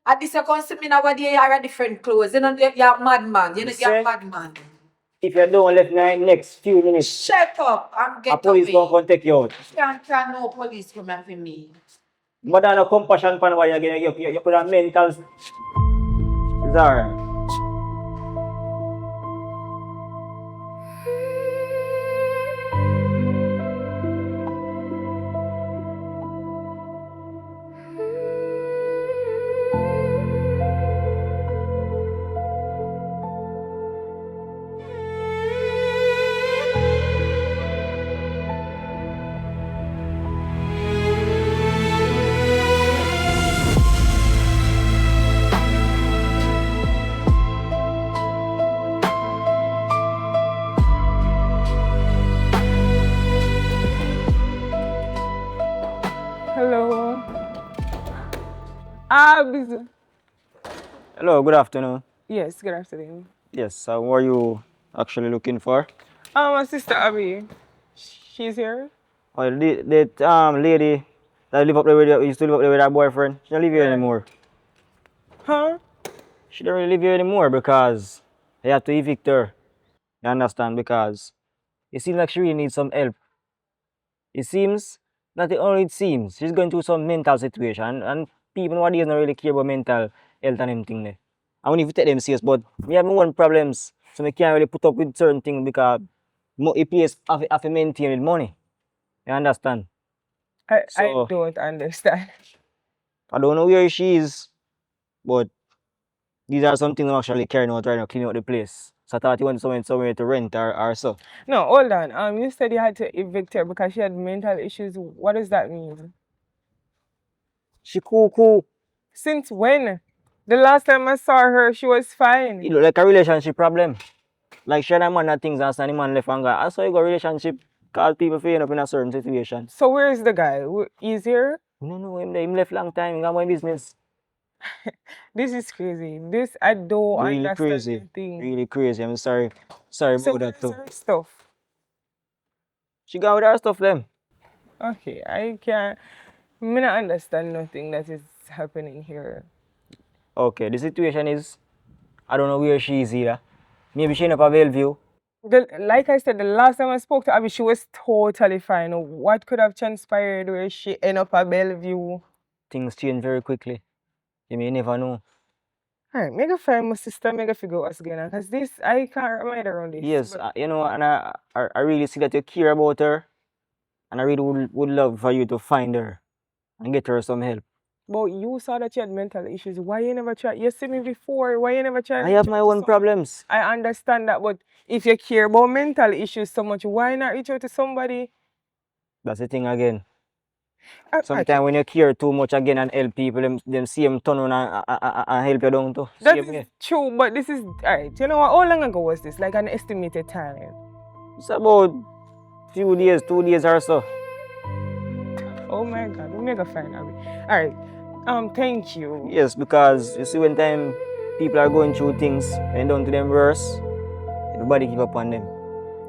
At this you come see me now you are a different clothes. You know you're madman. You know you're madman. If you don't left in the next few minutes, Shut up and get a police away. gonna come take you out. Can't tell no police come after me. But no compassion for what you put a mental. It's alright. Hello. Busy. Hello, good afternoon. Yes, good afternoon. Yes, what are you actually looking for? My sister Abby. She's here. Oh, that lady that live up there with used to live up there with her boyfriend. She don't live here anymore. Huh? She don't really live here anymore because they have to evict her. You understand? Because it seems like she really needs some help. It seems, not only it seems, she's going through some mental situation and people nowadays don't really care about mental health and everything there. I won't even take them serious, but we have my own problems, so we can't really put up with certain things because a place have to maintain with money. You understand? I So don't understand. I don't know where she is, but these are some things I'm actually carrying out right now, cleaning out the place. So I thought you want somewhere to rent or so. No, hold on. You said you had to evict her because she had mental issues. What does that mean? She cool. Since when? The last time I saw her, she was fine. It look like a relationship problem. Like she and a man that things and the man left and go. I saw you got relationship cause people feeling up in a certain situation. So where is the guy? He's here? No, him left long time, he got my business. This is crazy. This I don't Really understand crazy. anything. Really crazy. I'm sorry. Sorry So about that where's too. her stuff? She got with her stuff them. Okay, I can't. I mean, I understand nothing that is happening here. Okay, the situation is I don't know where she is either. Maybe she end up at Bellevue. Like I said, the last time I spoke to Abby, she was totally fine. What could have transpired where she end up at Bellevue? Things change very quickly. You may never know. Alright, make a find my sister, make a figure out what's going on. Because this, I can't wrap my head around this. Yes, But you know, and I really see that you care about her, and I really would love for you to find her and get her some help. but you saw that you had mental issues. Why you never try? You see me before. Why you never try I reach have out my to own someone? problems. I understand that, but if you care about mental issues so much, why not reach out to somebody? That's the thing again. Okay, Sometimes when you care too much again and help people, them see them turn on and help you down too. that Same is way. true, but this is alright. You know what? How long ago was this? Like an estimated time. It's about few days, 2 days or so. Oh my God, we make a fine of it. Alright. Thank you. Yes, because you see when time people are going through things and down to them worse, everybody give up on them.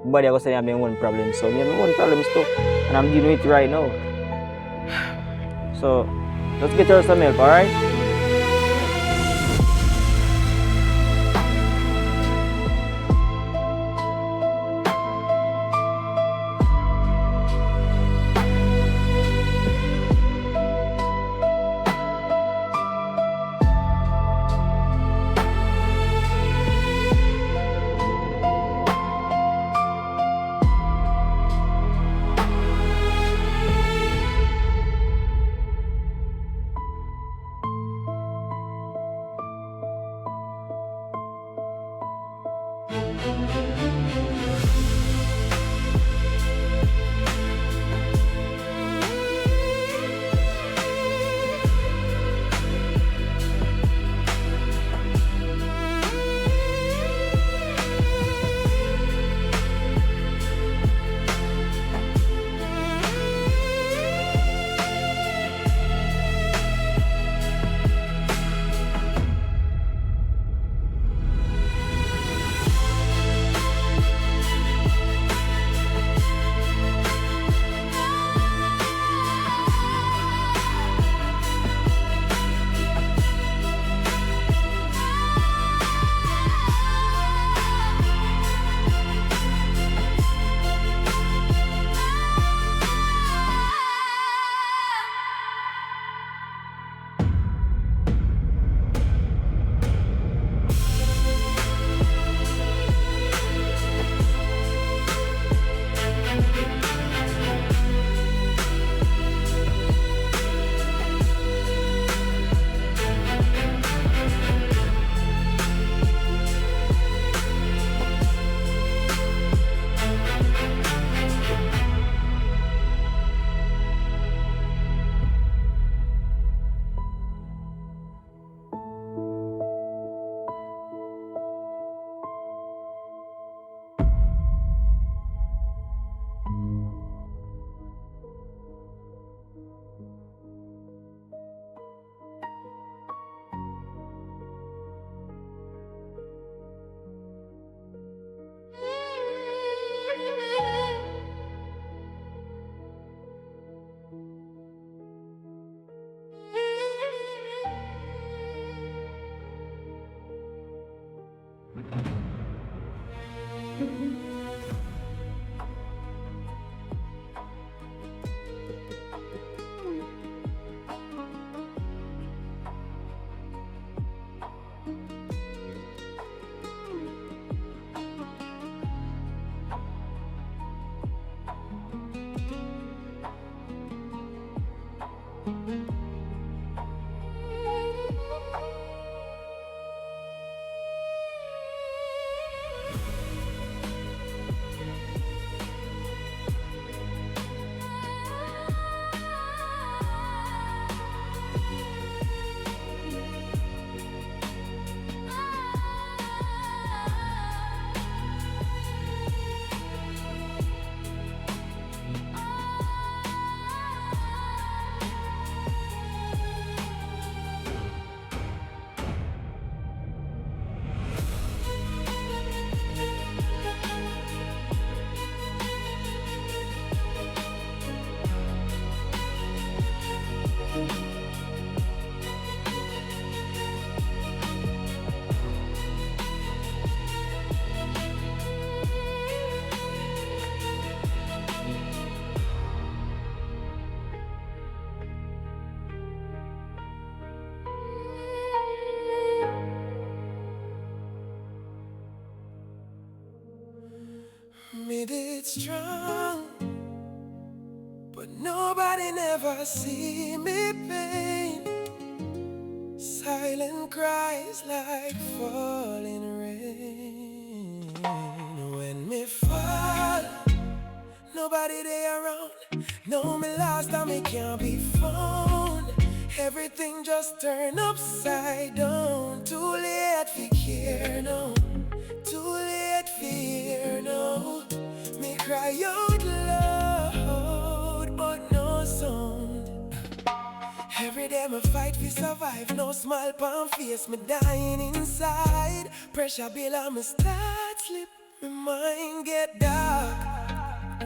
Everybody are gonna say they have their own problems. So me have my own problems too. And I'm dealing with it right now. So let's get her some help, alright? Me did strong, but nobody never see me pain. Silent cries like falling rain. When me fall, nobody there around. No, me lost and me can't be found. Everything just turned upside down. Too late for care now. Too late for fear now. Me cry out loud, but no sound. Every day me fight for survive. No smile on face, me dying inside. Pressure build on me start slip. My mind get dark.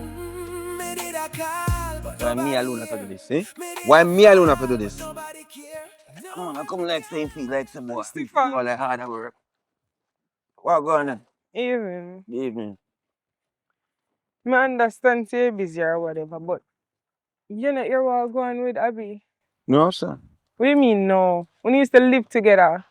Me did a call, but Why me alone have to do nobody this, here. eh? Me did Why a me alone have to fall, do but this? nobody care. Come on, I come like same feel like some boy. Stefan. All like hard work. What going on? Even. Good evening. Me understand say you're busy or whatever, but you know you're all going with Abby. No, sir. What do you mean no? We used to live together.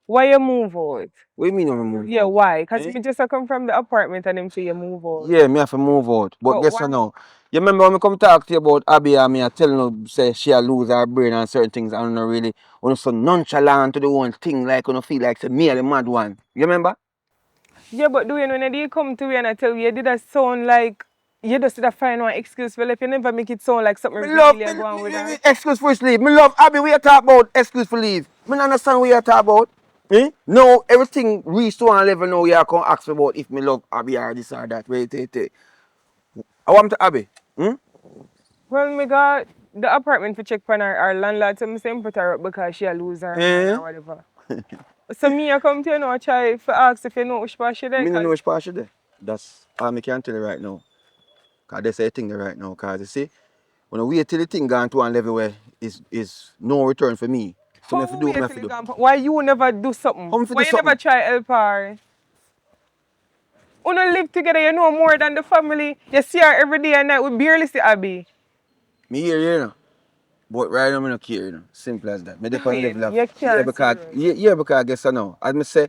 Why you move out? What do you mean I'm move Yeah, out? why? Because Eh? me just a come from the apartment and them say you move out. Yeah, me have to move out. But But guess why? what now? You remember when I come talk to you about Abby and me I tell you say she a lose her brain and certain things and not really when you so nonchalant to the one thing like when you feel like say me are the mad one. You remember? Yeah, but do you know when you come to me and I tell you did that sound like you just did a find one excuse for if you never make it sound like something Me love really going with her. excuse for leave. Me love Abby. We are talk about excuse for leave. Me not understand what you are talk about. Eh? No, everything reached to one level now. You are going ask me about if me love Abby or this or that. Wait. I want to Abby. Hmm? Well, me got the apartment for check on our landlord, so me say him put her up because she a lose her mind Eh? or whatever. So me I come to you now try for ask if you know which part she there. Me no know Cause which part she there. That's all I can tell you right now. Because they say thing there right now. Because you see, when I wait till the thing gone to one level where is no return for me. So me have to how do what we me wait have till to you do. gone? Why you never do something? How me fi do Why you never something? try help her? We don't live together, you know more than the family. You see her every day and night. We barely see Abby. Me hear you, you know. But right now, I don't care, you know. Simple as that. Me Do depend on it. level of You yeah, can't because serious. because I guess I know. As me say,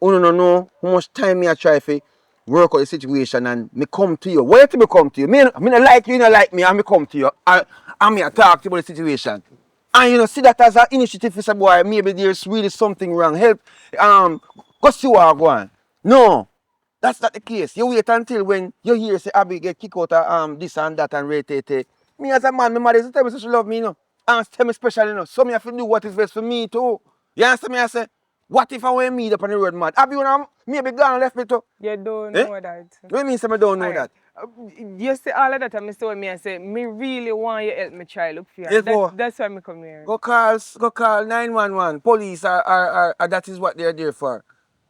you don't know how much time me I try to work out the situation and me come to you. Why to me come to you? Me not like you not like me, and me come to you. And me I talk to you about the situation. And you know, see that as an initiative for some boy, maybe there's really something wrong. Help go see what I want. No. That's not the case. You wait until when you hear say Abby get kicked out of this and that and rate. Me as a man, my mother used to tell me so she love me, you know. And tell me special, you know. So me have to do what is best for me too. You understand me? I say, what if I were me up on the road mad? Abby when I'm maybe gone and left me too. You don't Eh? know that. What do you mean say I don't know Alright. that? You see all of that and I say me and say, me really want you help me try look for her. Yes, boy. That's why me come here. Go call 911. Police are that is what they're there for.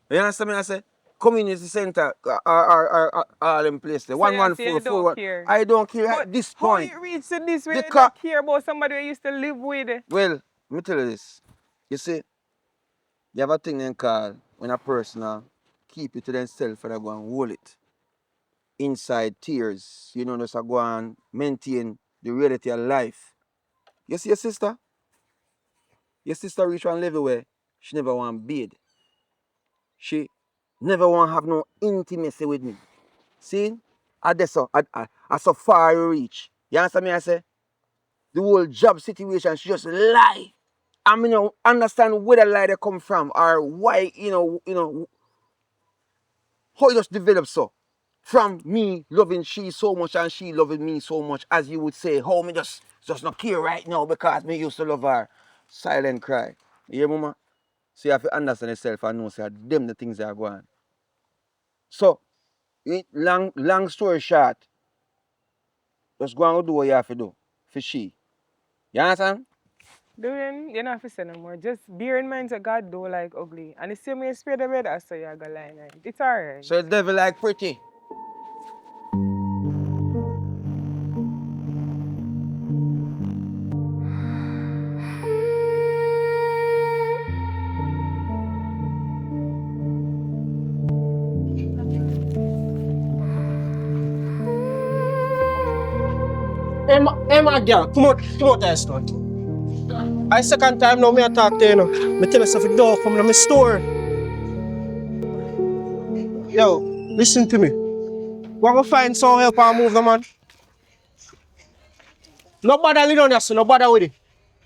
You understand me? I say community center are all in place there. So you say 114 you don't 41. care. I don't care But at this how point. it reach to this The where you car don't care about somebody you used to live with? well, let me tell you this. You see, you have a thing in called when a person keep it to themselves and they go and hold it inside tears. You know, just a go and maintain the reality of life. You see your sister? Your sister reach one level where she never want bathe. She never want have no intimacy with me. See? I so far you reach. You understand me? I say the whole job situation, she just lie. I mean, you know, understand where the lie they come from or why, how it just developed so. From me loving she so much and she loving me so much, as you would say, how me just not care right now because me used to love her. Silent cry. You hear, mama? So you have to understand yourself and know, say, them the things that are going on. So, long story short, just go and do what you have to do for she. You understand? Doing, you don't have to say no more. Just bear in mind that God do like ugly. And the same way you spray the bed, I say you're gonna lie. Like, it's alright. So the devil like pretty. Hey, my girl, come out there, son. I second time now me I talk to you, Me tell yourself a dog from my store. Yo, listen to me. We're gonna find some help and move the man. Nobody lead on us, nobody with it.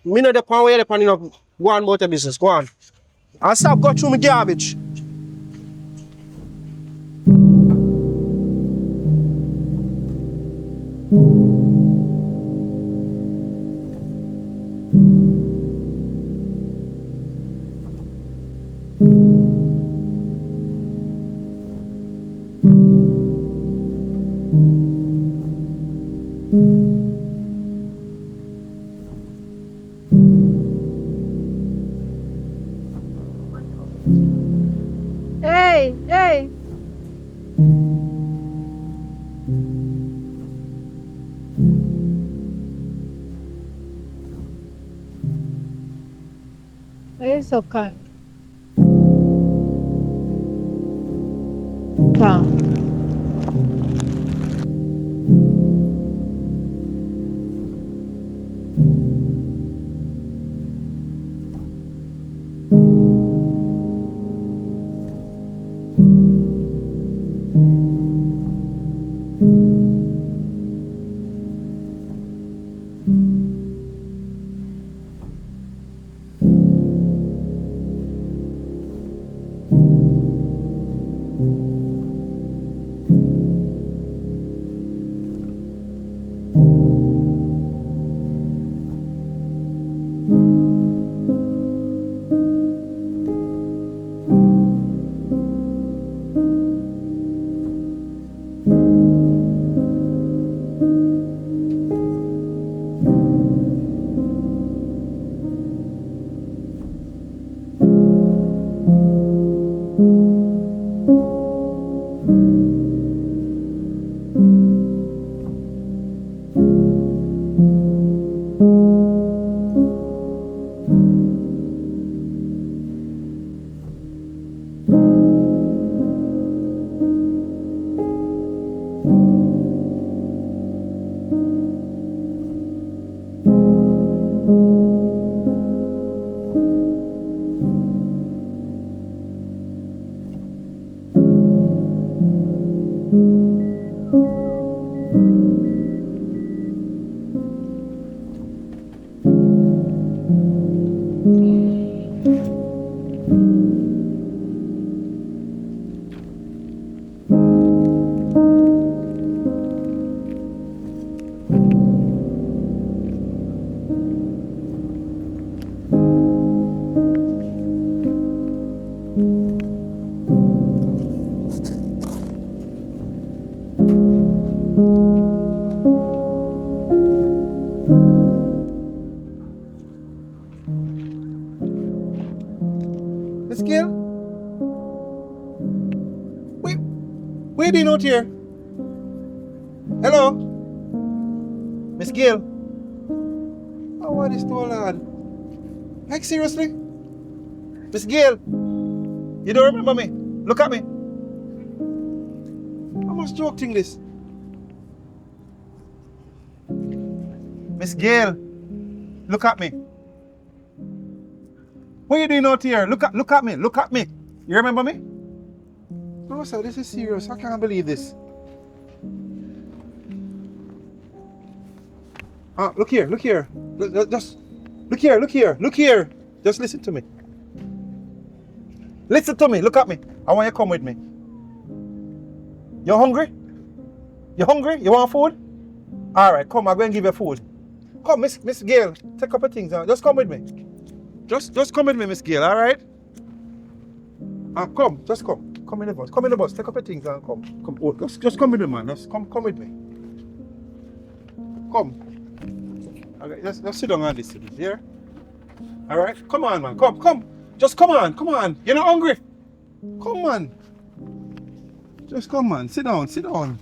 Me know the point where the pan, go on about the business, go on. And stop go through my garbage. Hey, hey. It's so kind. Come. Miss Gill? Wait you out here? Hello? Miss Gill? Oh, what is going on? Like, seriously? Miss Gill? You don't remember me? Look at me. How much joke thing this? Miss Gill? Look at me. What are you doing out here? Look at me. Look at me. You remember me? No, sir, this is serious. I can't believe this. Look here. Just look here. Just listen to me. Listen to me. Look at me. I want you to come with me. You hungry? You hungry? You want food? All right, come. I'm going to give you food. Come, Miss Gail. Take up your things. Just come with me. Just come with me, Miss Gail. All right? Come. Just come. Come in the bus. Come in the bus. Take up your things and come. Come. Oh, just come with me, man. Just come with me. Come. Okay, just sit down and listen. Here. All right. Come on, man. Come. Just come on. You're not hungry. Come on. Just come, man. Sit down. Sit down,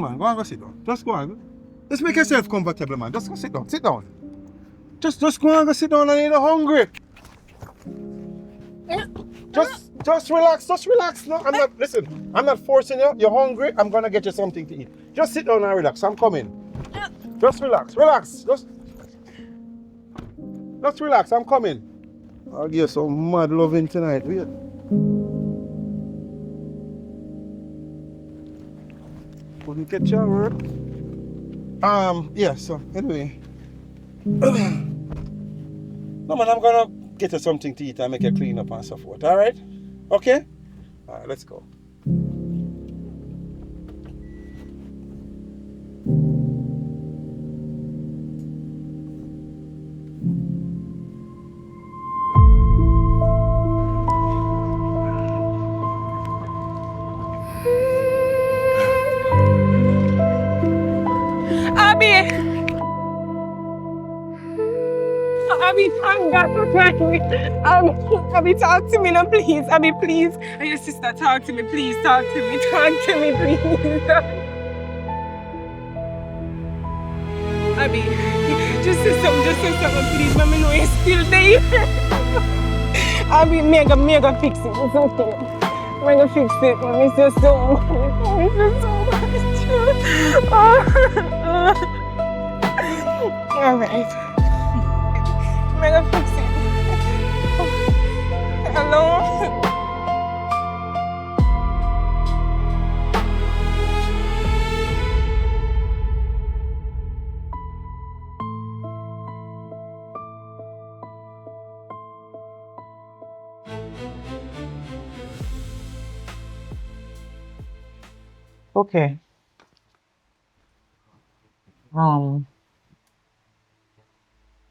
man. Go on, go sit down. Just go on. Just make yourself comfortable, man. Just go sit down. Just go on, go sit down, and you're not hungry. Just relax. No, I'm not forcing you. You're hungry. I'm gonna get you something to eat. Just sit down and relax. I'm coming. Just relax. Just relax. I'm coming. I'll give you some mad loving tonight. Wait. Couldn't catch your word. Yeah, so anyway. No man, I'm gonna get you something to eat and make you clean up and so forth. Alright? Okay? Alright, let's go. Abby, thank God for trying me. Abby, talk to me now, please. Abby, please. And your sister, talk to me, please. Talk to me, please. Abby, just say something, please. Let me know you're still there. Abby, mega fix it. It's okay. Mega fix it. I miss you so much. I miss you so much. All right. Mega fix it. Hello? Okay.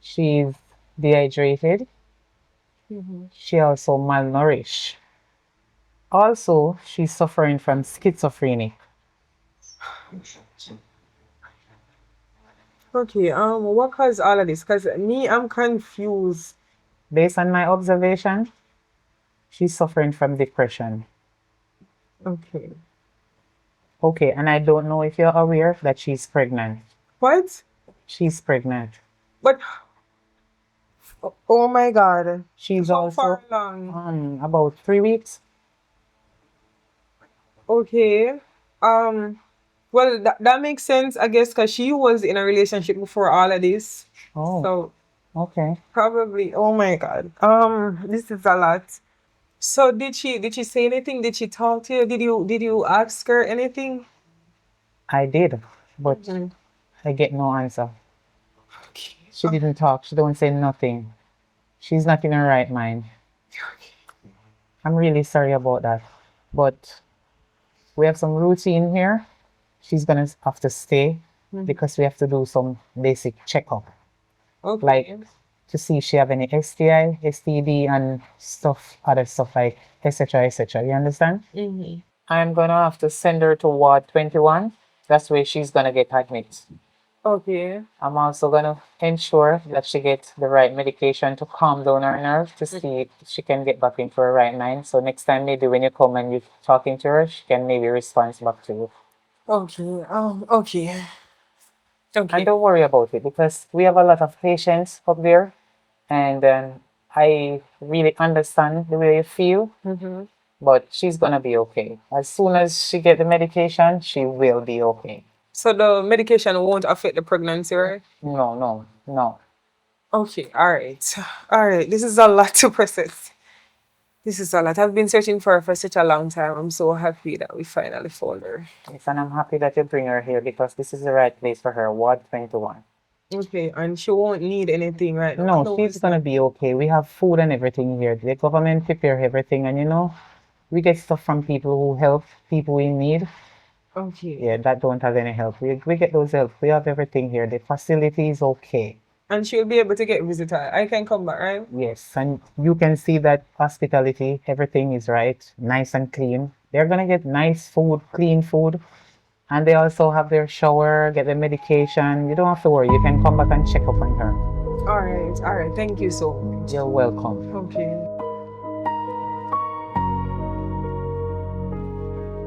She's dehydrated. She also malnourished. Also, she's suffering from schizophrenia. Okay, what caused all of this? Because me, I'm confused. Based on my observation, she's suffering from depression. Okay. Okay, and I don't know if you're aware that she's pregnant. What? She's pregnant. But, oh my God. She's How also far along? about 3 weeks. Okay. Well, that makes sense, I guess, because she was in a relationship before all of this. Oh, So, okay. probably, oh my God. This is a lot. So did she say anything? Did she talk to you? Did you ask her anything? I did, but I get no answer. Okay. She didn't talk. She don't say nothing. She's not in her right mind. I'm really sorry about that. But we have some routine here. She's gonna have to stay because we have to do some basic checkup. Okay. Like to see if she have any STI, STD and stuff, other stuff like etc. etc. You understand? I'm gonna have to send her to Ward 21. That's where she's gonna get admitted. Okay. I'm also gonna ensure that she gets the right medication to calm down her nerves to see if she can get back into her right mind. So next time maybe when you come and you're talking to her, she can maybe respond back to you. Okay. Okay. And Okay. don't worry about it because we have a lot of patients up there, and I really understand the way you feel. But she's gonna be okay. As soon as she get the medication, she will be okay. So the medication won't affect the pregnancy, right? No. Okay. All right. All right. This is a lot to process. This is a lot. I've been searching for her for such a long time. I'm so happy that we finally found her. Yes, and I'm happy that you bring her here because this is the right place for her, Ward 21. Okay, and she won't need anything right now. No, Clothes. she's gonna be okay. We have food and everything here. The government prepare everything, and we get stuff from people who help people in need. Okay. Yeah, that don't have any help. We get those help. We have everything here. The facility is okay. And she'll be able to get visitor. I can come back, right? Yes, and you can see that hospitality, everything is right, nice and clean. They're gonna get nice food, clean food, and they also have their shower, get their medication. You don't have to worry. You can come back and check up on her. All right. Thank you so much. You're welcome. Okay.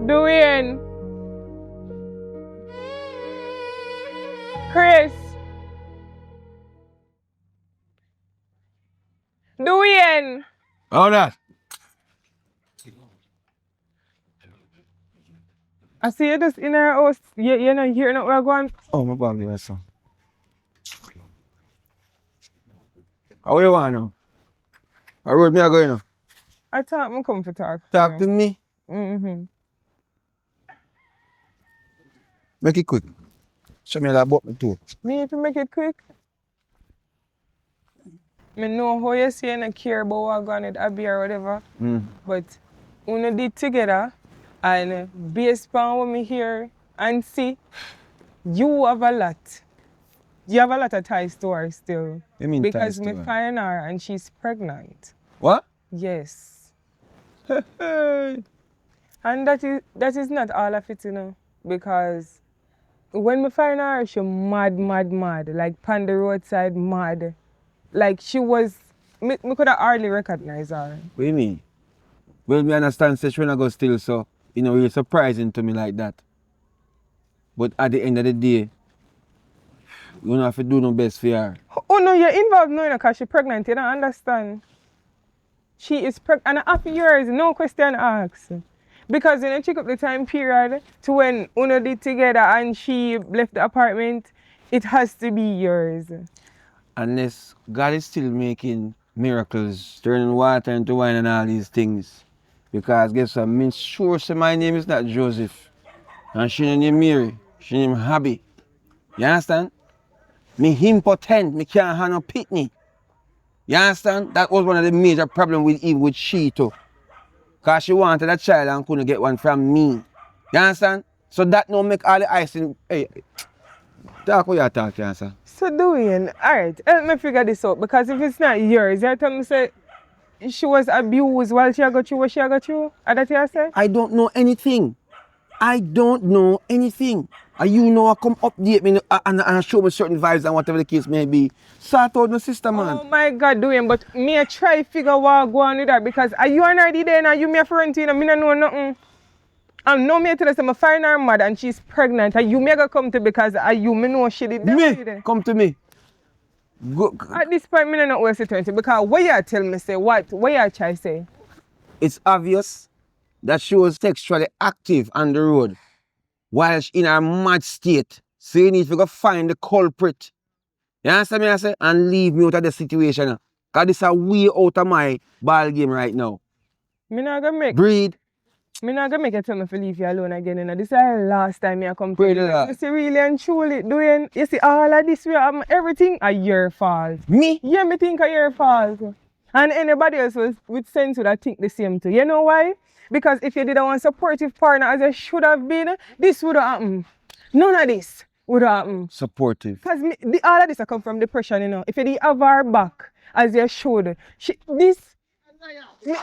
Dwayne. Chris. Dwayne. All that. I see you just in her house. You're not hearing what we're going. Oh, my bad, yes, sir. How you want now? I road me a go, I thought I'm come for talk. Talk to me. Make it quick. Show me that button too. Me if you make it quick. Me know how you say you don't care about what going with Abby or whatever. But we did together and based on what me hear and see, you have a lot. You have a lot of ties to her still. You mean because ties me to her? find her and she's pregnant. What? Yes. And that is not all of it, you know. Because when me find her, she mad. Like on the roadside mad. Like she was, me could have hardly recognize her. What do you mean? Well, me understand say she wanna go still, so you know, really surprising to me like that. But at the end of the day, you don't have to do no best for her. Oh no, you're involved now because she's pregnant, you don't understand. She is pregnant, and after years, no question asked. Because when you check up the time period to when Uno did together and she left the apartment, it has to be yours. Unless God is still making miracles, turning water into wine and all these things. Because guess what? I'm sure say my name is not Joseph. And she name Mary. She name Abby. You understand? Me impotent, me can't have no pitney. You understand? That was one of the major problems with Eve with she too. Because she wanted a child and couldn't get one from me. You understand? So that no make all the icing. Hey, talk what you talk, answer. So doing, alright, help me figure this out because if it's not yours, you tell me say she was abused while she got you what she got you? Are that you say? I don't know anything. I don't know anything. And you know I come update me and show me certain vibes and whatever the case may be. Sort out my sister, man. Oh my God, doing, but me I try figure what go on with her because are you and her there and you me a friend to you and me don't know nothing. And now me tell her say I find her mad and she's pregnant and you me go come to because you me know she did that. Me, come to me. Go. At this point, me not waste it because what you tell me say what you try say? It's obvious that she was sexually active on the road while she in her mad state. So you need to go find the culprit. You understand me I say? And leave me out of the situation. Because this is way out of my ball game right now. Me not gonna make Breed. Me not gonna make you tell me to leave you alone again. You know? This is the last time I come to Pray you. the Lord. You see, really and truly doing, you see, all of this, everything are your fault. Me? Yeah, me think are your fault. And anybody else with sense would have think the same too. You know why? Because if you didn't want supportive partner as you should have been, this would have happened. None of this would have happened. Supportive. Because all of this come from depression, you know. If you didn't have her back as you should, me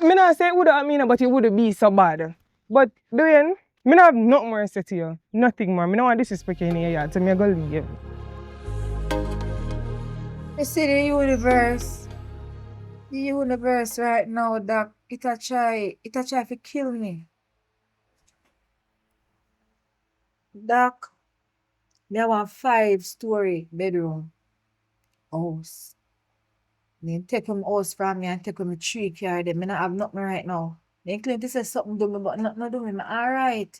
not say it would have mean, but it wouldn't be so bad. But doing, me not have nothing more to say to you. Nothing more. Me don't want disrespect you in your yard, so me go leave you. Me see the universe. The universe right now, Doc, it a try to kill me. Doc, me have a 5-story bedroom house. Then take him house from me and take him 3 car them. Me not have nothing right now. They claim to say something do me, but nothing do me. Me alright.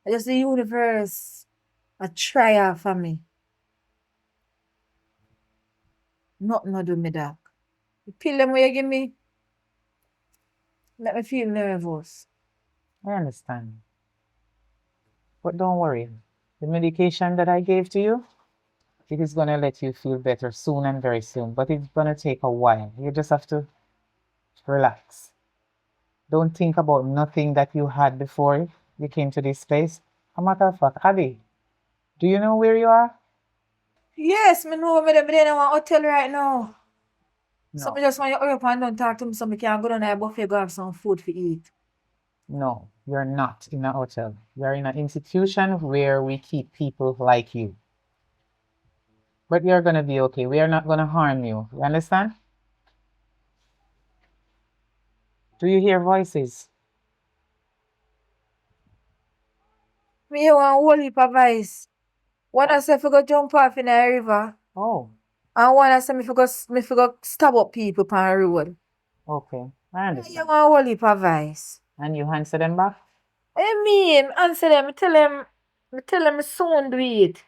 I just the universe a try for me. Nothing no do me, Doc. The pill them where you give me make me feel nervous. I understand. But don't worry. The medication that I gave to you, it is going to let you feel better soon and very soon. But it's going to take a while. You just have to relax. Don't think about nothing that you had before you came to this place. A matter of fact, Abby, do you know where you are? Yes, me know me there in one hotel right now. No. So me just want you hurry up and don't talk to me so me can go down there buffet go have some food to eat. No, you're not in a hotel. You're in an institution where we keep people like you. But you're going to be okay. We are not going to harm you. You understand? Do you hear voices? Me hear one whole heap of voice. One I say fi go jump off in a river. Oh, And one I say me fi go stab up people on the road. okay. I I hear understand. one whole heap of voice. And you answer them back? I mean, answer them, me tell them me soon do it.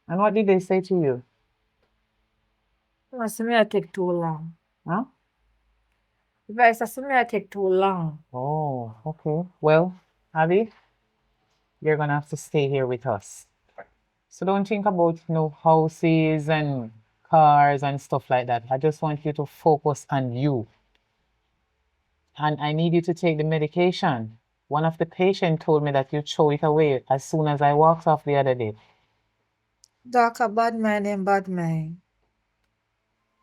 And what did they say to you? I say me I take too long. Huh? The voice I say me I take too long. Oh, okay. Well, Abby, you're going to have to stay here with us. So don't think about houses and cars and stuff like that. I just want you to focus on you. And I need you to take the medication. One of the patients told me that you throw it away as soon as I walked off the other day. Doc, a bad mind and bad mind.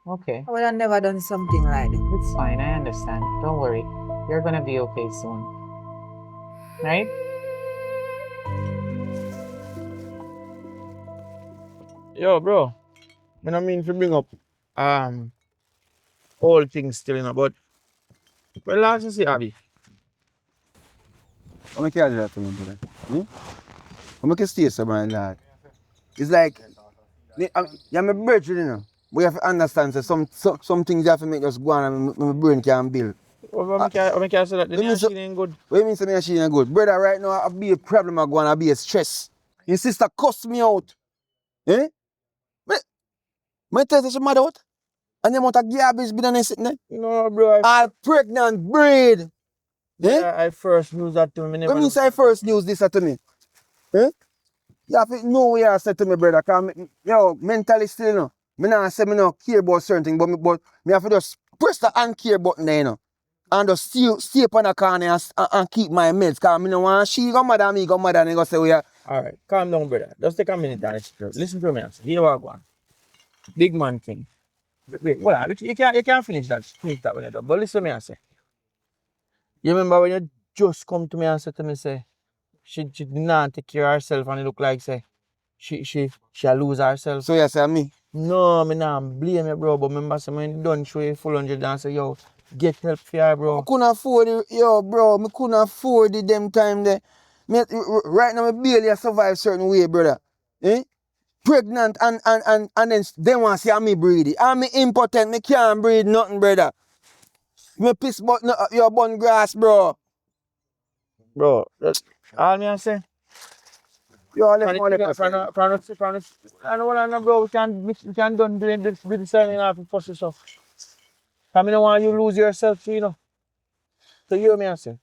Okay, I would have never done something like that. it's fine. I understand. Don't worry. You're gonna be okay soon. Right? Yo, bro. I don't mean to bring up all things still, but well, last you see, Abby. How make you do that to me, brother? How make you stay so, my lad? It's like, you're my brethren, We have to understand that some things you have to make us go on and my brain can build. What make I say that the machine ain't good? What do you mean say me she ain't good? Brother, right now I be a problem I go on, I be a stress. Your sister cuss me out. Eh? Me tell you she mad out? And the amount of garbage been on her sitting there? No, bro. All pregnant breed. Eh? I first use that to me. What Never mean say I first use this to me? Eh? You have to know what you say to me, brother. Cause mentally still, Me not say me no care about certain things, but me have to just press the uncare button there, And just stay up on the corner and keep my meds. Cause me no want she go mad and me go mad and they go say, Alright, calm down, brother. Just take a minute and listen to me and say, here we go. Big man thing. Wait, hold on. You can't finish that when you do. But listen to me and say. You remember when you just come to me and said to me, say, she did not take care of herself and it look like say she'll lose herself. So you say me? No, me not blame you, bro. But remember, say, when you done show you full 100 and say, yo, get help for her, bro. I couldn't afford it, bro. Me couldn't afford it them time there. Right now, me barely survive certain way, brother. Eh? Pregnant and then they want to see me breed it. I'm impotent, me can't breed nothing, brother. Me piss but your bun grass, bro. Bro, all me I say. You all left I know, bro. We can done doing this with the signing off and fuss yourself. I mean, don't want you lose yourself, So you hear me I say.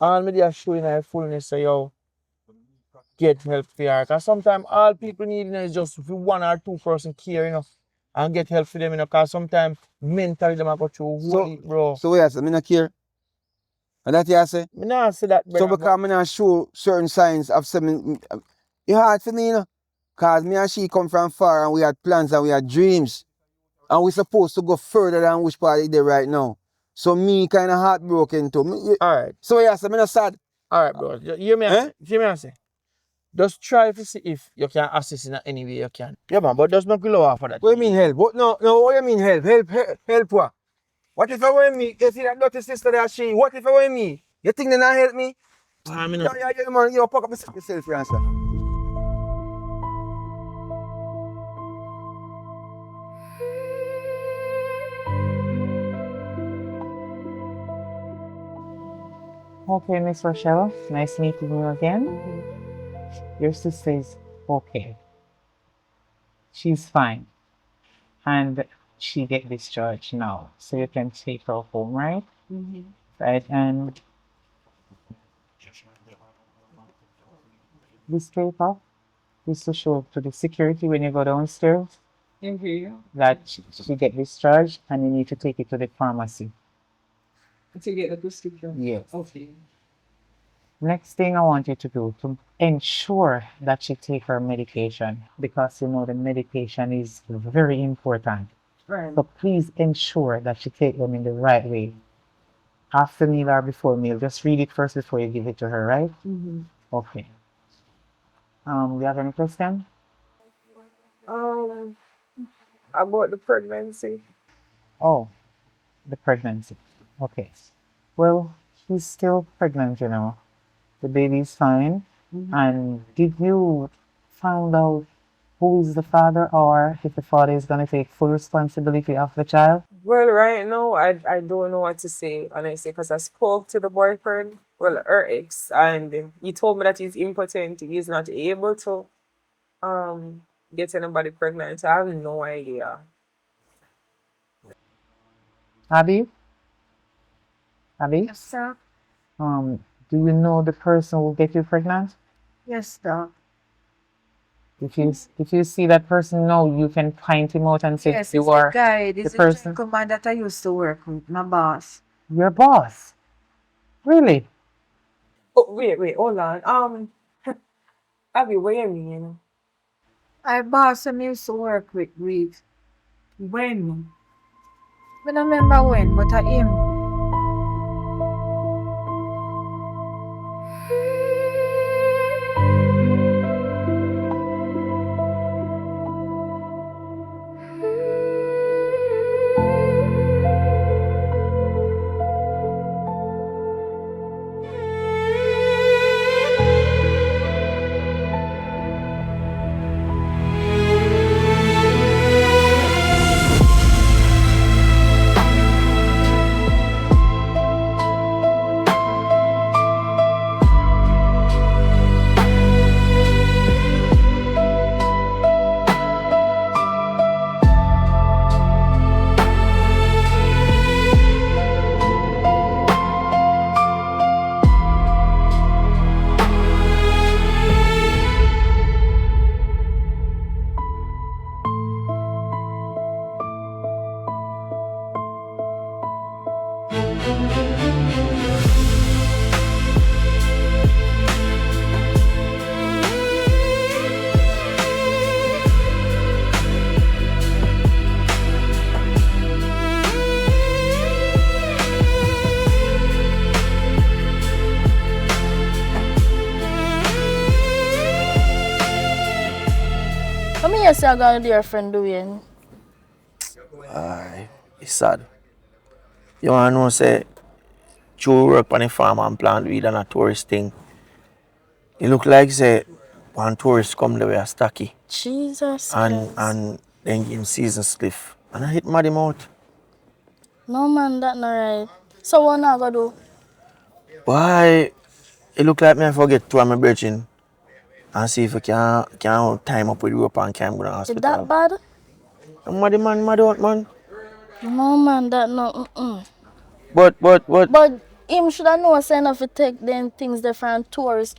All me there showing her fullness, say, yo, get help for her. Because sometimes all people need is just one or two person care, and get help for them, because sometimes mentally them are go through bro. So what you say? Me not care. And that you say? Me not say that, brother. So because me not show certain signs of something, it's hard for me, Because me and she come from far and we had plans and we had dreams. And we supposed to go further than which part is there right now. So me kind of heartbroken too. Alright. So yeah, so me not sad. Alright, bro. You hear me? Hear me I say? Just try to see if you can assist in any way you can. Yeah, man, but just not go lower for that. What do you mean help? No, what do you mean help? Help what? What if I want me? You see that dirty sister that she? What if I want me? You think they not help me? I mean, Yeah, man. You pack up yourself, your answer. Okay, Miss Rochelle. Nice meeting you again. Your sister is okay. She's fine. And she get discharged now. So you can take her home, right? Right, and this paper is to show to the security when you go downstairs that she get discharged and you need to take it to the pharmacy. To get the prescription. Yes. Okay. Next thing I want you to do to ensure that she take her medication because the medication is very important. Right. So please ensure that she take them in the right way. After meal or before meal, just read it first before you give it to her, right? Okay. Do you have any question? About the pregnancy. Oh, the pregnancy. Okay. Well, she's still pregnant, The baby's fine. And did you find out who is the father or if the father is going to take full responsibility of the child? Well, right now, I don't know what to say, honestly, because I spoke to the boyfriend, well, her ex, and he told me that he's impotent. He's not able to get anybody pregnant. So I have no idea. Abby? Abby? Yes, sir. Do you know the person who will get you pregnant? Yes, Doc. If you see that person now, you can point him out and say Yes, you it's the are guy, the it's the person. gentleman that I used to work with, my boss. Your boss. Really? Oh, wait, hold on. Abby, what you mean? I boss him used to work with. When? I don't remember when, but I him. How many years you gonna do your friend doing? It's sad. You wanna know say Joe work on the farm and plant weed and a tourist thing. It look like say one tourist come the way a stacky Jesus and Christ. then give him season spliff. And I hit mad him out. No man, that not right. So what I gonna do? Why it look like me I forget two of my brethren and see if we can time up with rope and carry him to the Is that hospital. bad? Mad man, mad out man. No man, that no. But But him should have know say enough to take them things there from tourists.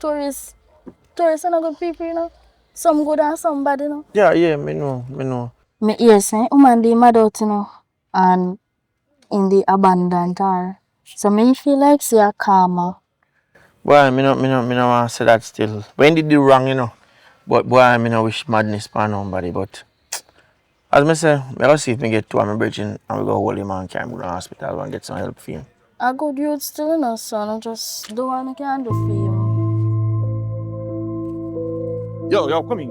Tourists are not good people, you know. Some good and some bad, you know. yeah, me know. Me hear say woman dey mad out, you know, and in the abandoned her. So me feel like say a karma. Boy, me no want to say that still. When did do wrong, you know. But boy, me no wish madness upon nobody. But as me say, me go see if me get two of my brethren and we go hold him and carry him to the hospital and get some help for him. A good youth still, you know, son. I just do what I can do for him. Yo, come in.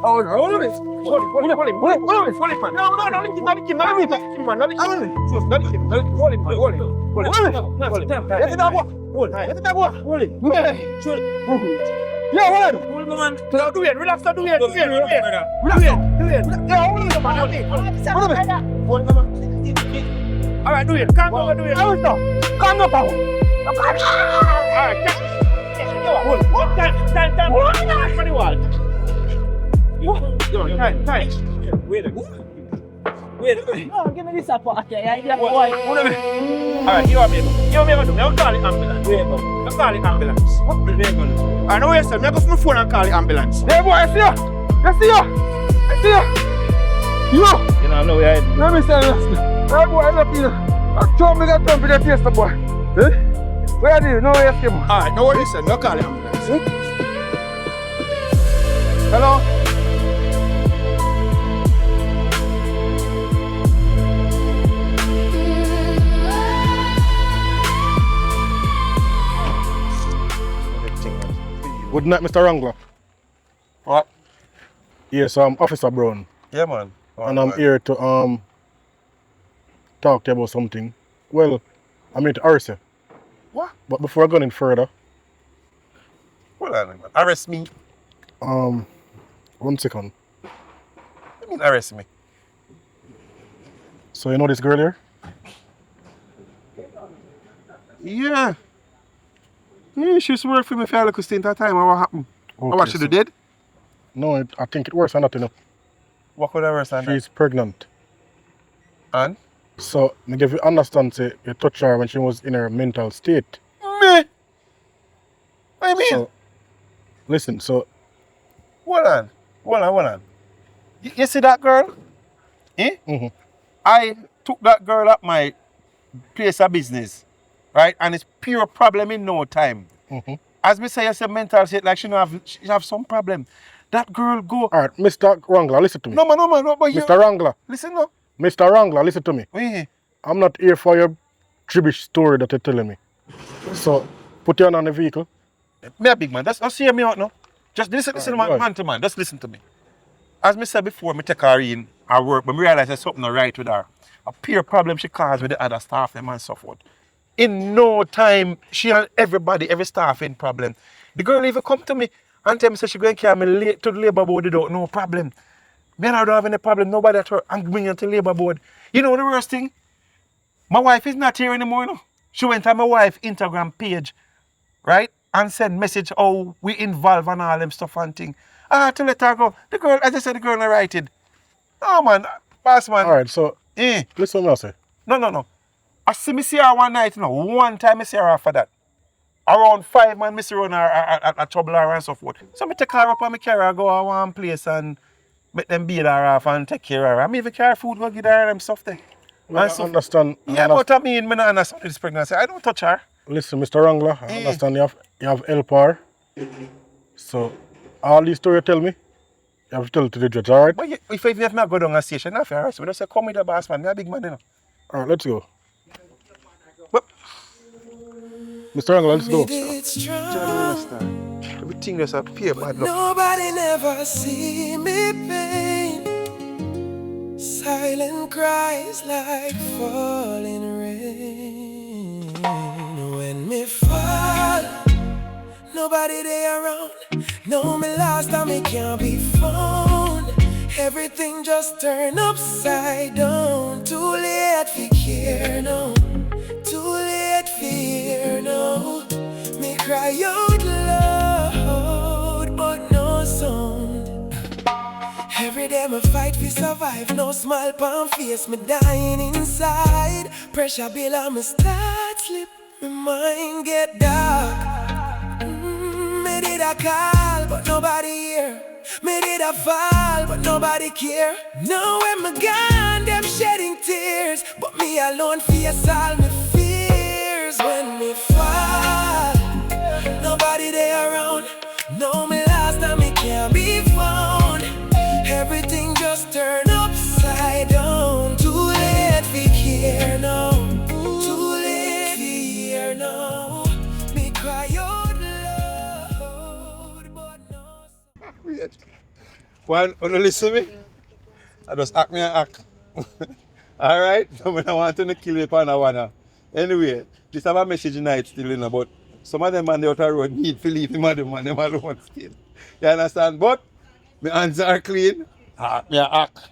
Oh, no, hold on. Hold him, man. No, not him, man. Not him. Hold him. Let him go. Hold him. Yeah, hold on. Hold on, man. Do it. Relax, do it. Relax. Yeah, hold on, man. Hold on, man. All right, do it. Calm down, do it. Calm down, Pao. All right, hold on. Time. For the wall. Time. Wait. Oh, give me this apart. Yeah, boy. Alright, you want me to do? I'll call the ambulance. I'll call the ambulance. I know you said, I'll go to my phone and call the ambulance. Hey boy, I see you. You know, I know where I am. Let me say this. Hey boy, I love you. I told me that jump in the face, boy. Where are you? No way, escape. Alright, no worries, sir. I'll call the ambulance. Hello? Good night, Mr. Wrangler. What? Yes, Officer Brown. Yeah, man. And I'm here to talk to you about something. Well, I'm here to arrest you. What? But before I go any further, Hold on, man. Arrest me. 1 second. You mean arrest me? So you know this girl here? Yeah. Yeah, she used to work for me for a little stint at time. What happened? Okay, What she so- did? No, I think it worse than that, you know. What could I worse than that? She's pregnant. And? So, I give you understand, say, you touch her when she was in her mental state. Me? What do you mean? So, listen, so, Hold on. You see that girl? Eh? Mm-hmm. I took that girl at my place of business, right? And it's pure problem in no time. Mm-hmm. As me say, you say mental state, like she have some problem. That girl go. All right, Mr. Wrangler, listen to me. No, man, no, but you. Mr. Wrangler, Listen, no. Mr. Wrangler, listen to me. Eh. I'm not here for your gibberish story that you're telling me. So, put your hand on the vehicle. Me a big man. Just hear me out now. Just listen, Right, man to man. Just listen to me. As me said before, me take her in her work, but me realize there's something not right with her. A peer problem she caused with the other staff them and so forth. In no time, she and everybody, every staff in problem. The girl even come to me and tell me say she going to carry me late to the labor board without no problem. Me and her don't have any problem, nobody at her, and bring her to the labor board. You know the worst thing? My wife is not here anymore, you know. She went on my wife's Instagram page, right? And send message how we involve and all them stuff and thing. I had to let her go. The girl, as I said, the girl not write it. No man, boss man. All right, so, listen to me, I say. No. I see her one night, you know. One time I see her after that. Around 5 man, I see her at trouble her and so forth. So I take her up and I carry her go to one place and make them beat her off and take care of her. I even carry food, go give her them stuff there. Well, I understand. Yeah, but I mean, I don't understand this pregnancy. I don't touch her. Listen, Mr. Wrangler, I understand you have help her. So, all these stories you tell me, you have to tell it to the judge, all right? But if I go down a station, I feel so we just say, come with the boss man, I'm a big man, you know. All right, let's go. But, Mr. Wrangler, let's go. everything just appear bad luck. Nobody never see me pain. Silent cries like falling rain. When me fall, nobody there around. No, me lost and me can't be found. Everything just turned upside down. Too late for care now. Too late for fear now. Me cry out loud, but no sound. Every day me fight for survive. No smile pon face, me dying inside. Pressure build and me start slip. My mind get dark. Me did a call, but nobody here. Me did a fall, but nobody care. Now when me gone, them shedding tears, but me alone face all me fears. When me fall, nobody there around. No, me lost and me can't be found. Everything just turned upside down. Too late for care now. Too late for hear now. Me cry out loud, but no. One, listen to me? I just act me and act. Alright? So I want to kill me upon that one. Anyway, this have a message tonight still, you know, but some of them man they out the road need to leave him and them alone still. You understand? But my hands are clean. Me act.